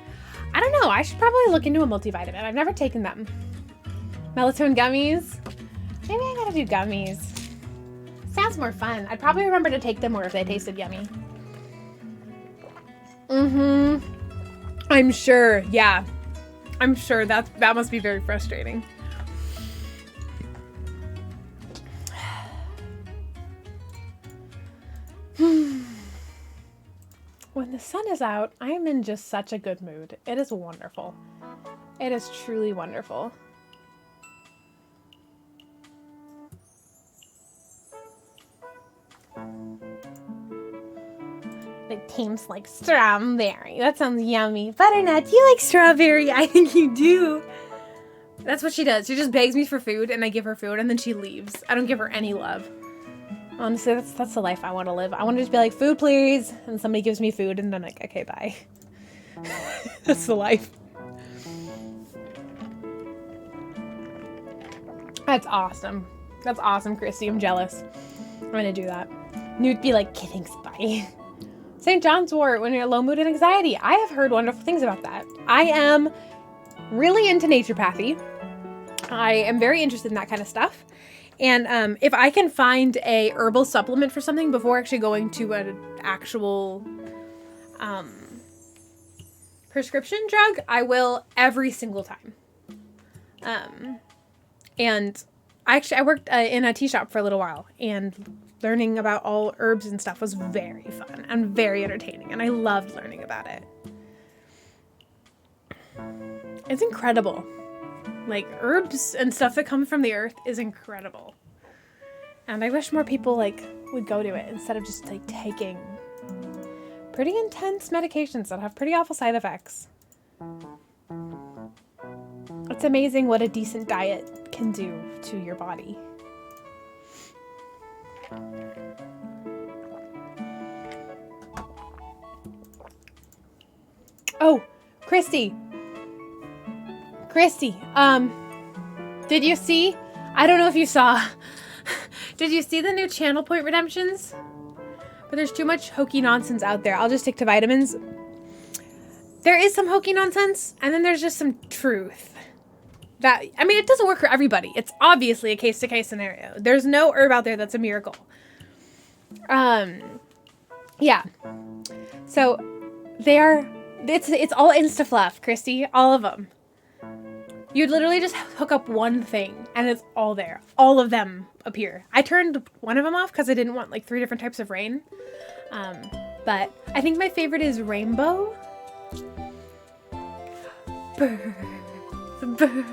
I don't know. I should probably look into a multivitamin. I've never taken them. Melatonin gummies. Maybe I gotta do gummies. Sounds more fun. I'd probably remember to take them more if they tasted yummy. I'm sure. Yeah. I'm sure that must be very frustrating. When the sun is out, I am in just such a good mood. It is wonderful. It is truly wonderful. It tastes like strawberry. That sounds yummy. Butternut, do you like strawberry? I think you do. That's what she does. She just begs me for food, and I give her food, and then she leaves. I don't give her any love. Honestly, that's the life I want to live. I want to just be like, food, please, and somebody gives me food, and then I'm like, okay, bye. That's the life. That's awesome. That's awesome, Christy. I'm jealous. I'm gonna do that. And you'd be like, okay, thanks, bye. St. John's wort when you're low mood and anxiety. I have heard wonderful things about that. I am really into naturopathy. I am very interested in that kind of stuff. And if I can find a herbal supplement for something before actually going to an actual prescription drug, I every single time. And I worked in a tea shop for a little while, and learning about all herbs and stuff was very fun and very entertaining, and I loved learning about it. It's incredible. Like, herbs and stuff that come from the earth is incredible. And I wish more people, like, would go to it instead of just, like, taking pretty intense medications that have pretty awful side effects. It's amazing what a decent diet can do to your body. Oh, Christy, did you see? I don't know if you saw. Did you see the new Channel Point redemptions? But there's too much hokey nonsense out there. I'll just stick to vitamins. There is some hokey nonsense, and then there's just some truth. It doesn't work for everybody. It's obviously a case-to-case scenario. There's no herb out there that's a miracle. Yeah. So, it's all Insta-fluff, Christy. All of them. You'd literally just hook up one thing, and it's all there. All of them appear. I turned one of them off because I didn't want, like, 3 different types of rain. But I think my favorite is rainbow. Brr. Brr.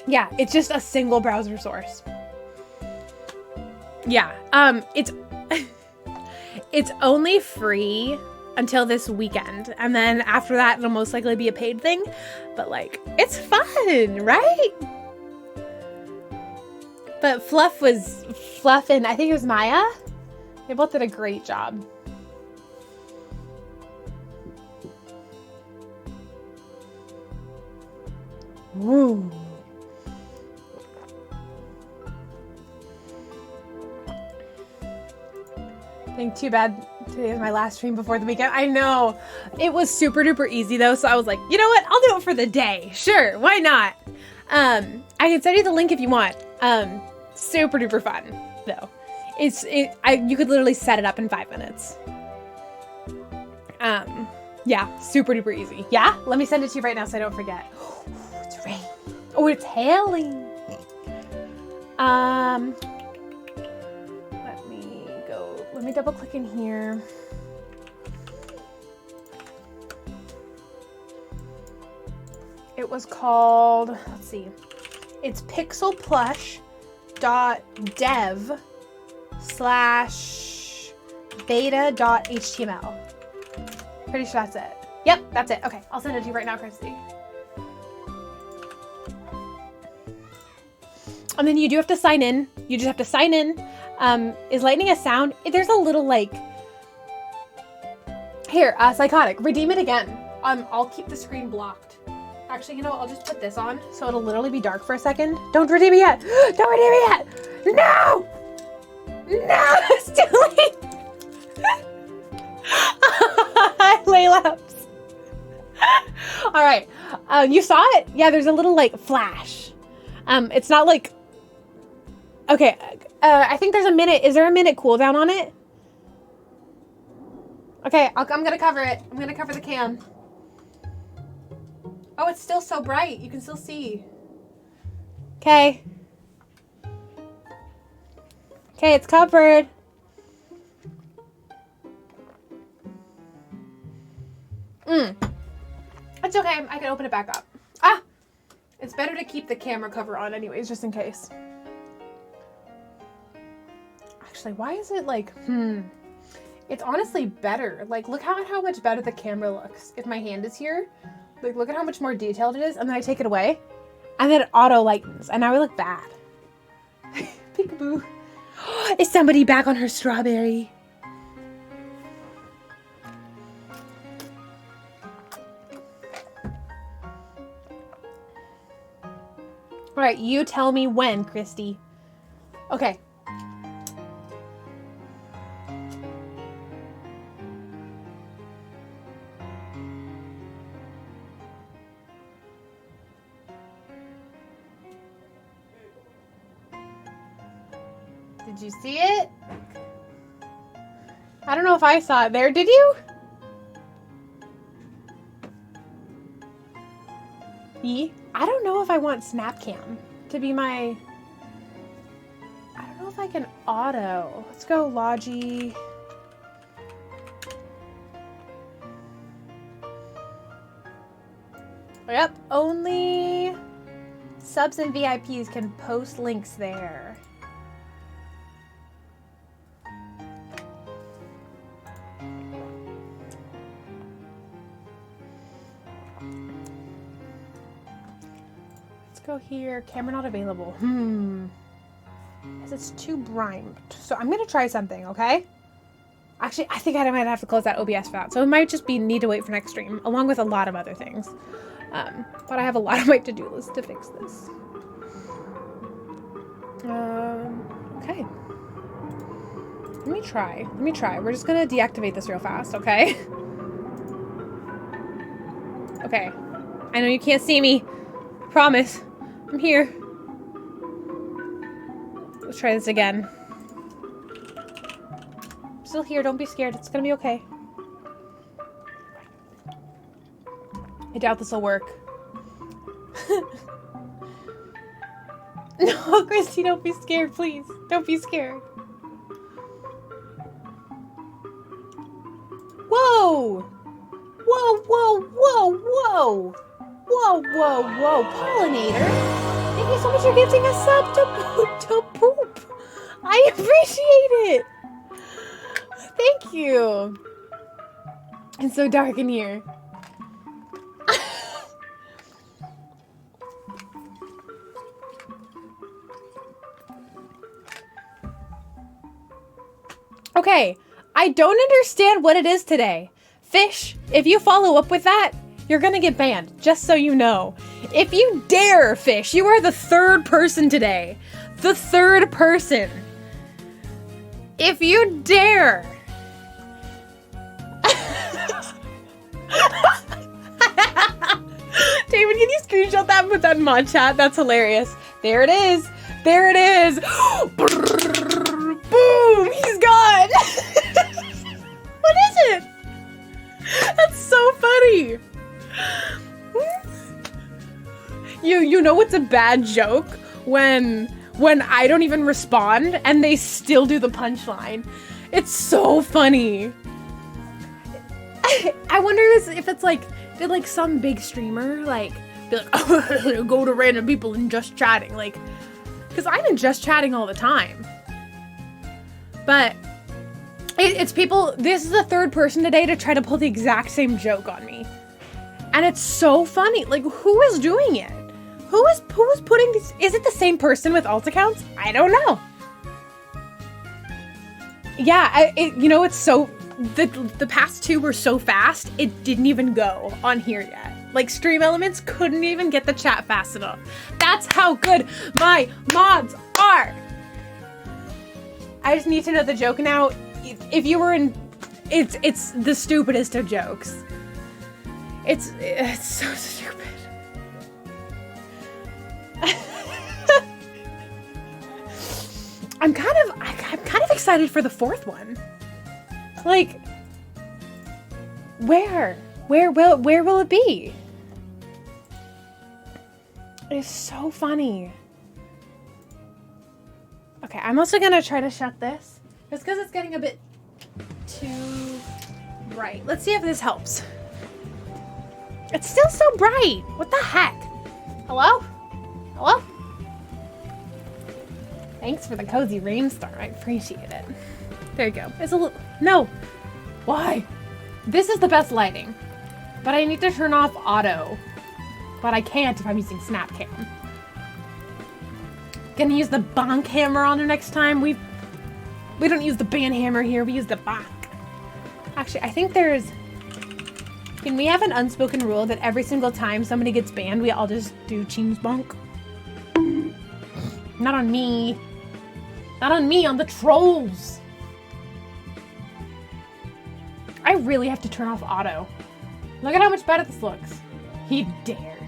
Yeah, it's just a single browser source. Yeah, it's only free until this weekend, and then after that it'll most likely be a paid thing, but like, it's fun, right? But Fluff and I think it was Maya, they both did a great job. Woo. I think too bad today is my last stream before the weekend. I know. It was super duper easy though, so I was like, you know what? I'll do it for the day. Sure, why not? I can send you the link if you want. Super duper fun though. You could literally set it up in 5 minutes. Yeah, super duper easy. Yeah? Let me send it to you right now so I don't forget. It's rain. Oh, it's hailing. Let me double click in here. It was called, let's see. It's pixelplush.dev/beta.html. Pretty sure that's it. Yep, that's it. Okay, I'll send it to you right now, Christy. And then you do have to sign in. You just have to sign in. Is lightning a sound? There's a little like... Here, Psychotic. Redeem it again. I'll keep the screen blocked. Actually, you know what? I'll just put this on, so it'll literally be dark for a second. Don't redeem it yet! Don't redeem it yet! No! No! It's too late! Laylaps. Alright. You saw it? Yeah, there's a little, like, flash. It's not like... Okay, I think there's a minute. Is there a minute cooldown on it? Okay, I'm gonna cover it. I'm gonna cover the cam. Oh, it's still so bright. You can still see. Okay. Okay, it's covered. It's okay. I can open it back up. Ah! It's better to keep the camera cover on anyways, just in case. Actually, why is it like, It's honestly better. Like, look how much better the camera looks. If my hand is here, like, look at how much more detailed it is. And then I take it away. And then it auto lightens. And now I look bad. Peekaboo. Is somebody back on her strawberry? All right, you tell me when, Christy. Okay. Did you see it? I don't know if I saw it there. Did you? I don't know if I want SnapCam to be my... I don't know if I can auto. Let's go Logi. Yep, only subs and VIPs can post links there. Go here. Camera not available. Because it's too bright. So I'm gonna try something, okay? Actually, I think I might have to close that OBS for that. So it might just be need to wait for next stream, along with a lot of other things. But I have a lot on my to-do list to fix this. Okay. Let me try. We're just gonna deactivate this real fast, okay? Okay. I know you can't see me. Promise. I'm here. Let's try this again. I'm still here. Don't be scared. It's gonna be okay. I doubt this will work. No, Christy, don't be scared, please. Don't be scared. Whoa! Whoa, whoa, whoa, whoa! Whoa, whoa, whoa, Pollinator! Thank you so much for gifting a sub to poop! I appreciate it! Thank you! It's so dark in here. Okay, I don't understand what it is today. Fish, if you follow up with that, you're gonna get banned, just so you know. If you dare, Fish, you are the third person today. The third person. If you dare. David, can you screenshot that and put that in mod chat? That's hilarious. There it is. There it is. Boom! He's gone! What is it? That's so funny. You know it's a bad joke when I don't even respond and they still do the punchline. It's so funny. I wonder if it's like, did like some big streamer like be like, oh, go to random people and just chatting, like, because I'm in just chatting all the time. But it's people. This is the third person today to try to pull the exact same joke on me. And it's so funny. Like, who is doing it? Who is putting these? Is it the same person with alt accounts? I don't know. Yeah, you know, it's so, the past two were so fast, it didn't even go on here yet. Like, Stream Elements couldn't even get the chat fast enough. That's how good my mods are. I just need to know the joke now. If you were in, it's the stupidest of jokes. It's so stupid. I'm kind of excited for the fourth one. Like, where will it be? It's so funny. Okay, I'm also gonna try to shut this just because it's getting a bit too bright. Let's see if this helps. It's still so bright. What the heck? Hello? Hello? Thanks for the cozy rainstorm. I appreciate it. There you go. It's a little, no. Why? This is the best lighting, but I need to turn off auto, but I can't if I'm using SnapCam. Gonna use the bonk hammer on her next time. We don't use the band hammer here, we use the bonk. Actually, I think there's, can we have an unspoken rule that every single time somebody gets banned, we all just do Cheems bonk? Not on me. Not on me, on the trolls. I really have to turn off auto. Look at how much better this looks. He dared.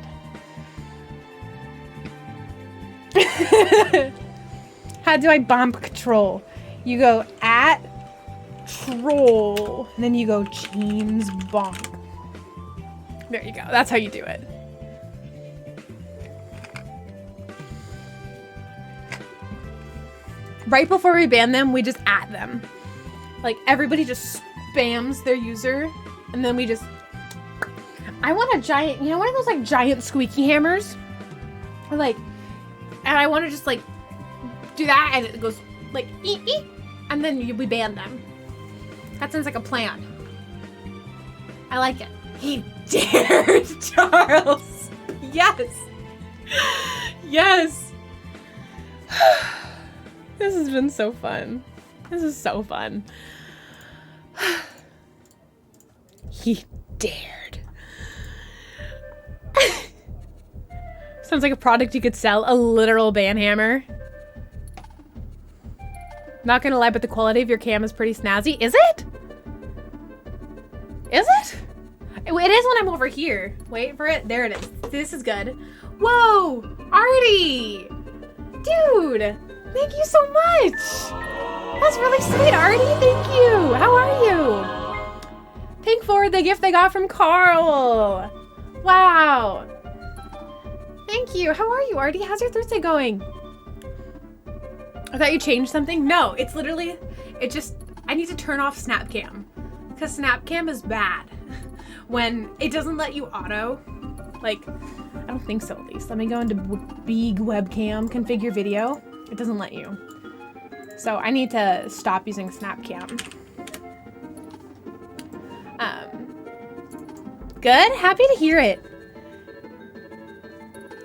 How do I bomb control? You go at troll, and then you go Cheems bonk. There you go. That's how you do it. Right before we ban them, we just at them. Like, everybody just spams their user, and then we just... I want a giant, you know, one of those, like, giant squeaky hammers? Or, like, and I want to just, like, do that, and it goes, like, ee, and then we ban them. That sounds like a plan. I like it. He dared, Charles. Yes. Yes. This has been so fun. This is so fun. He dared. Sounds like a product you could sell, a literal ban hammer. Not gonna lie, but the quality of your cam is pretty snazzy. Is it? Is it? It is when I'm over here. Wait for it. There it is. This is good. Whoa! Artie! Dude! Thank you so much! That's really sweet, Artie. Thank you. How are you? Pink forward the gift they got from Carl. Wow. Thank you. How are you, Artie? How's your Thursday going? I thought you changed something. No, it's literally, I need to turn off SnapCam. Because SnapCam is bad. When it doesn't let you auto. Like, I don't think so at least. Let me go into big webcam, configure video. It doesn't let you. So I need to stop using SnapCam. Good, happy to hear it.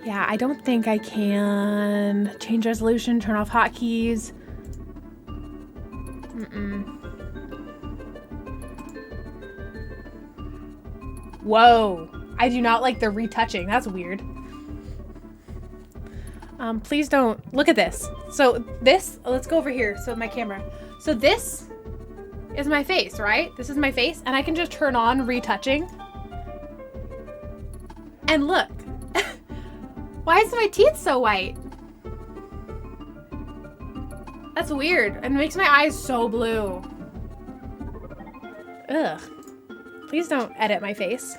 Yeah, I don't think I can change resolution, turn off hotkeys. Whoa, I do not like the retouching. That's weird. Please don't look at this. So this, let's go over here. So my camera. So this is my face, right? This is my face, and I can just turn on retouching. And look, why is my teeth so white? That's weird. And it makes my eyes so blue. Ugh. Please don't edit my face.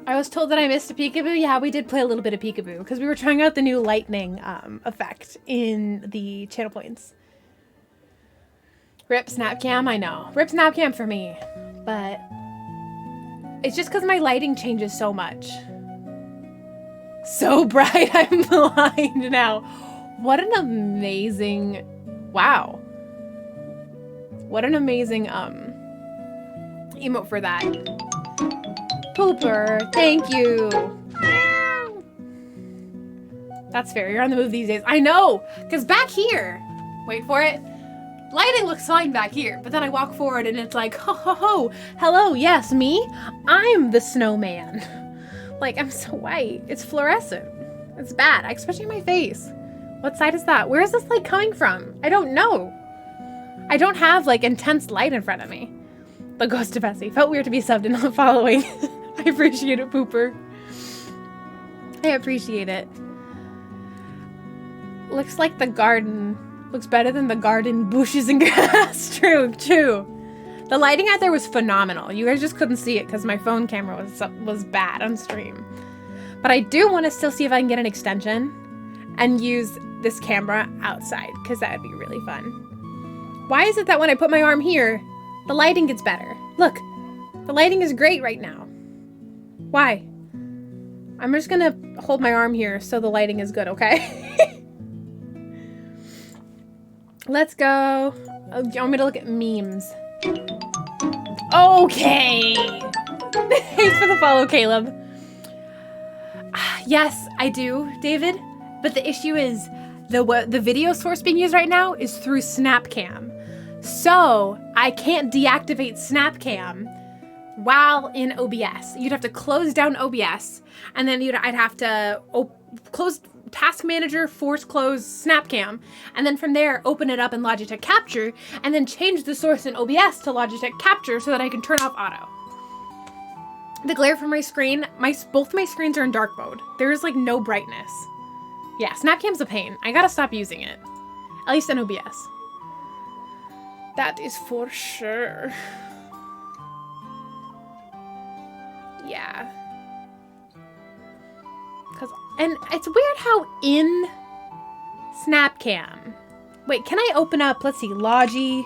I was told that I missed a peekaboo. Yeah, we did play a little bit of peekaboo because we were trying out the new lightning effect in the channel points. Rip SnapCam, I know. Rip SnapCam for me, but it's just because my lighting changes so much. So bright, I'm blind now. What an amazing, wow. What an amazing emote for that. Pooper, thank you. That's fair, you're on the move these days. I know, because back here, wait for it, lighting looks fine back here, but then I walk forward and it's like, ho ho ho, hello, yes, me? I'm the snowman. Like, I'm so white, it's fluorescent. It's bad, especially my face. What side is that? Where is this light coming from? I don't know. I don't have like intense light in front of me. The ghost of Essie. Felt weird to be subbed and not following. I appreciate it, Pooper. I appreciate it. Looks like the garden. Looks better than the garden, bushes, and grass. True, true. The lighting out there was phenomenal. You guys just couldn't see it because my phone camera was bad on stream. But I do want to still see if I can get an extension and use this camera outside because that would be really fun. Why is it that when I put my arm here, the lighting gets better? Look, the lighting is great right now. Why? I'm just gonna hold my arm here so the lighting is good, okay? Let's go. Oh, do you want me to look at memes? Okay. Thanks for the follow, Caleb. Yes, I do, David. But the issue is the video source being used right now is through SnapCam. So I can't deactivate SnapCam while in OBS. You'd have to close down OBS, and then I'd have to close Task Manager, force close SnapCam, and then from there open it up in Logitech Capture, and then change the source in OBS to Logitech Capture so that I can turn off auto. The glare from my screen, both my screens are in dark mode. There's like no brightness. Yeah, SnapCam's a pain. I gotta stop using it. At least in OBS. That is for sure. Yeah. And it's weird how in SnapCam. Wait, can I open up, let's see, Logi.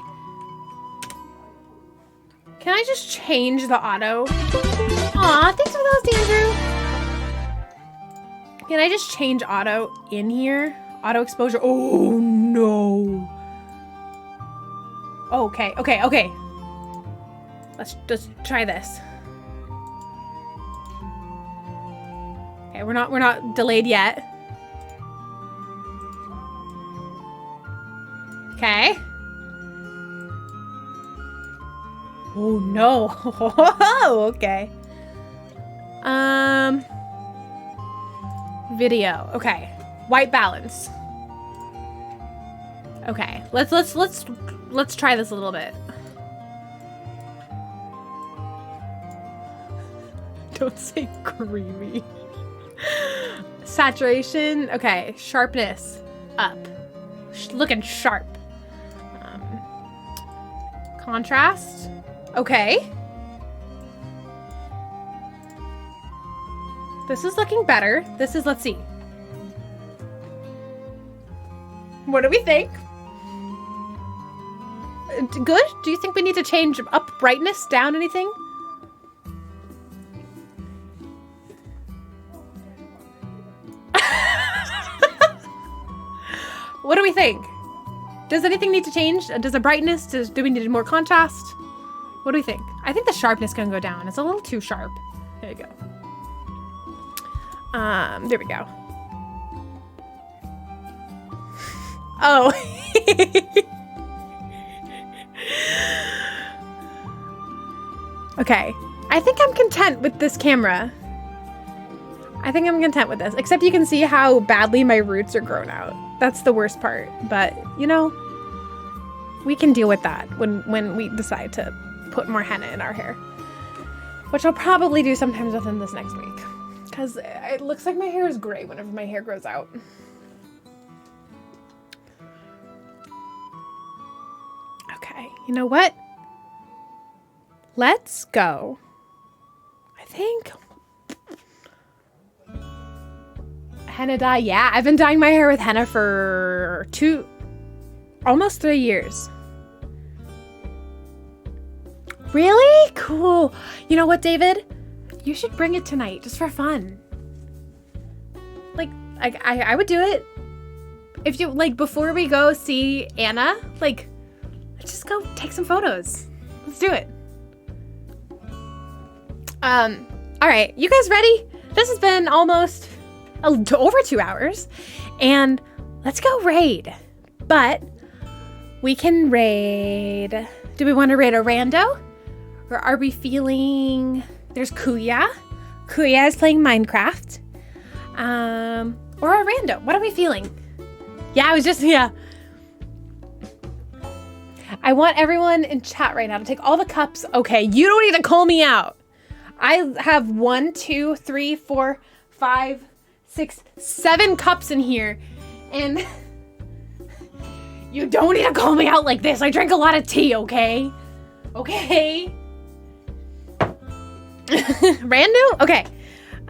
Can I just change the auto? Aw, thanks for those, Andrew. Can I just change auto in here? Auto exposure. Oh, no. Okay. Let's just try this. Okay, we're not delayed yet. Okay. Oh no. Okay. Video. Okay. White balance. Okay. Let's try this a little bit. Don't say creamy. Saturation. Okay. Sharpness. Up. Looking sharp. Contrast. Okay. This is looking better. This is, let's see. What do we think? Good? Do you think we need to change up brightness, down anything? What do we think? Does anything need to change? Does the brightness, do we need more contrast? What do we think? I think the sharpness can go down. It's a little too sharp. There you go. There we go. Oh. Okay. I think I'm content with this camera. I think I'm content with this. Except you can see how badly my roots are grown out. That's the worst part. But, you know, we can deal with that when we decide to put more henna in our hair. Which I'll probably do sometimes within this next week. Because it looks like my hair is gray whenever my hair grows out. Okay, you know what? Let's go. I think henna dye. Yeah, I've been dyeing my hair with henna for almost 3 years. Really? Cool. You know what, David? You should bring it tonight just for fun. Like, I would do it. If you, like, before we go see Anna, like, let's just go take some photos. Let's do it. All right, you guys ready? This has been almost over 2 hours, and let's go raid. But we can raid. Do we want to raid a rando? Or are we feeling... There's Kuya. Kuya is playing Minecraft. Or a rando. What are we feeling? Yeah, I want everyone in chat right now to take all the cups. Okay, you don't need to call me out. I have 1, 2, 3, 4, 5, 6, 7 cups in here. And you don't need to call me out like this. I drank a lot of tea, okay? Okay. Rando? Okay.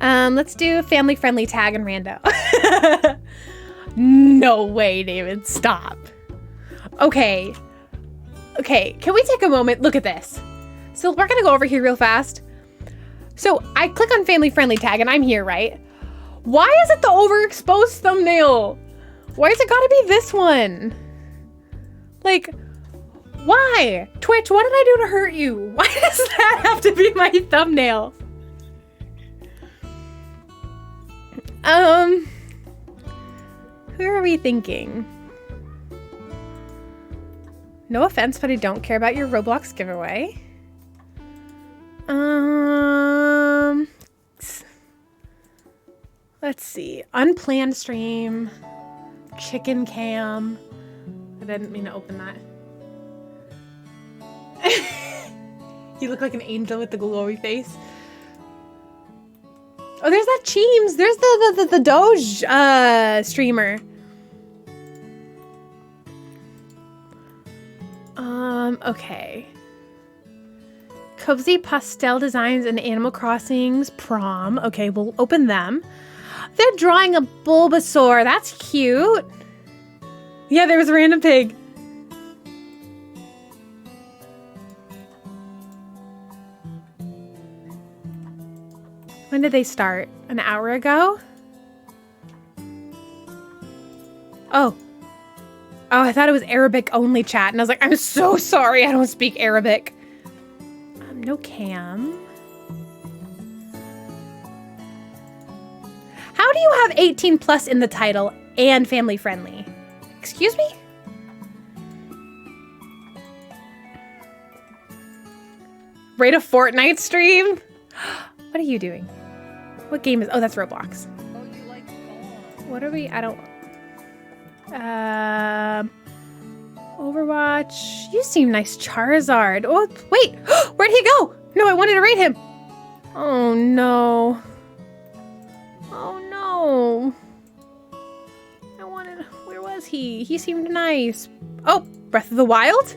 Let's do family friendly tag and rando. No way, David. Stop. Okay. Okay, can we take a moment? Look at this. So we're gonna go over here real fast. So I click on family friendly tag and I'm here, right? Why is it the overexposed thumbnail? Why has it gotta be this one? Like, why? Twitch, what did I do to hurt you? Why does that have to be my thumbnail? Who are we thinking? No offense, but I don't care about your Roblox giveaway. Let's see. Unplanned stream. Chicken cam. I didn't mean to open that. You look like an angel with the glowy face. Oh, there's that Cheems. There's the Doge streamer. Okay. Cozy Pastel Designs and Animal Crossing's Prom. Okay, we'll open them. They're drawing a Bulbasaur. That's cute. Yeah, there was a random pig. When did they start? An hour ago? Oh. Oh, I thought it was Arabic only chat. And I was like, I'm so sorry. I don't speak Arabic. No cam. How do you have 18 plus in the title and family friendly? Excuse me? Rate a Fortnite stream? What are you doing? What game is... Oh, that's Roblox. Oh, you like Dawn. What are we... I don't... Overwatch. You seem nice, Charizard. Oh, wait. Where'd he go? No, I wanted to rate him. Oh, no. Oh, no. I wanted... Where was he? He seemed nice. Oh, Breath of the Wild?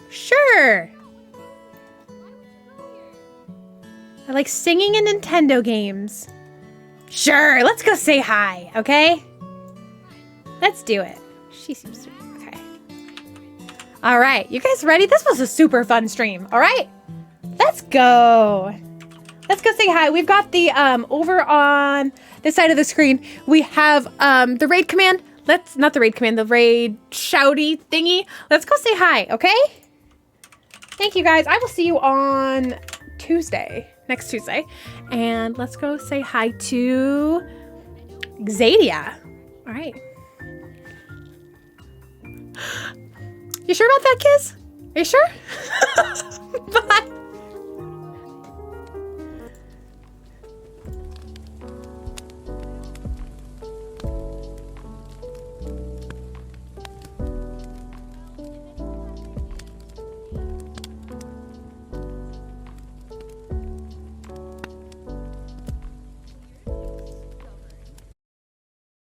Sure. I like singing in Nintendo games. Sure, let's go say hi, okay? Let's do it. She seems to be okay. All right, you guys ready? This was a super fun stream, all right? Let's go. Let's go say hi. We've got the, over on this side of the screen, we have the raid command. Not the raid command, the raid shouty thingy. Let's go say hi, okay? Thank you guys. I will see you on Tuesday. Next Tuesday. And let's go say hi to Xadia. All right. You sure about that, Kiz? Are you sure? Bye.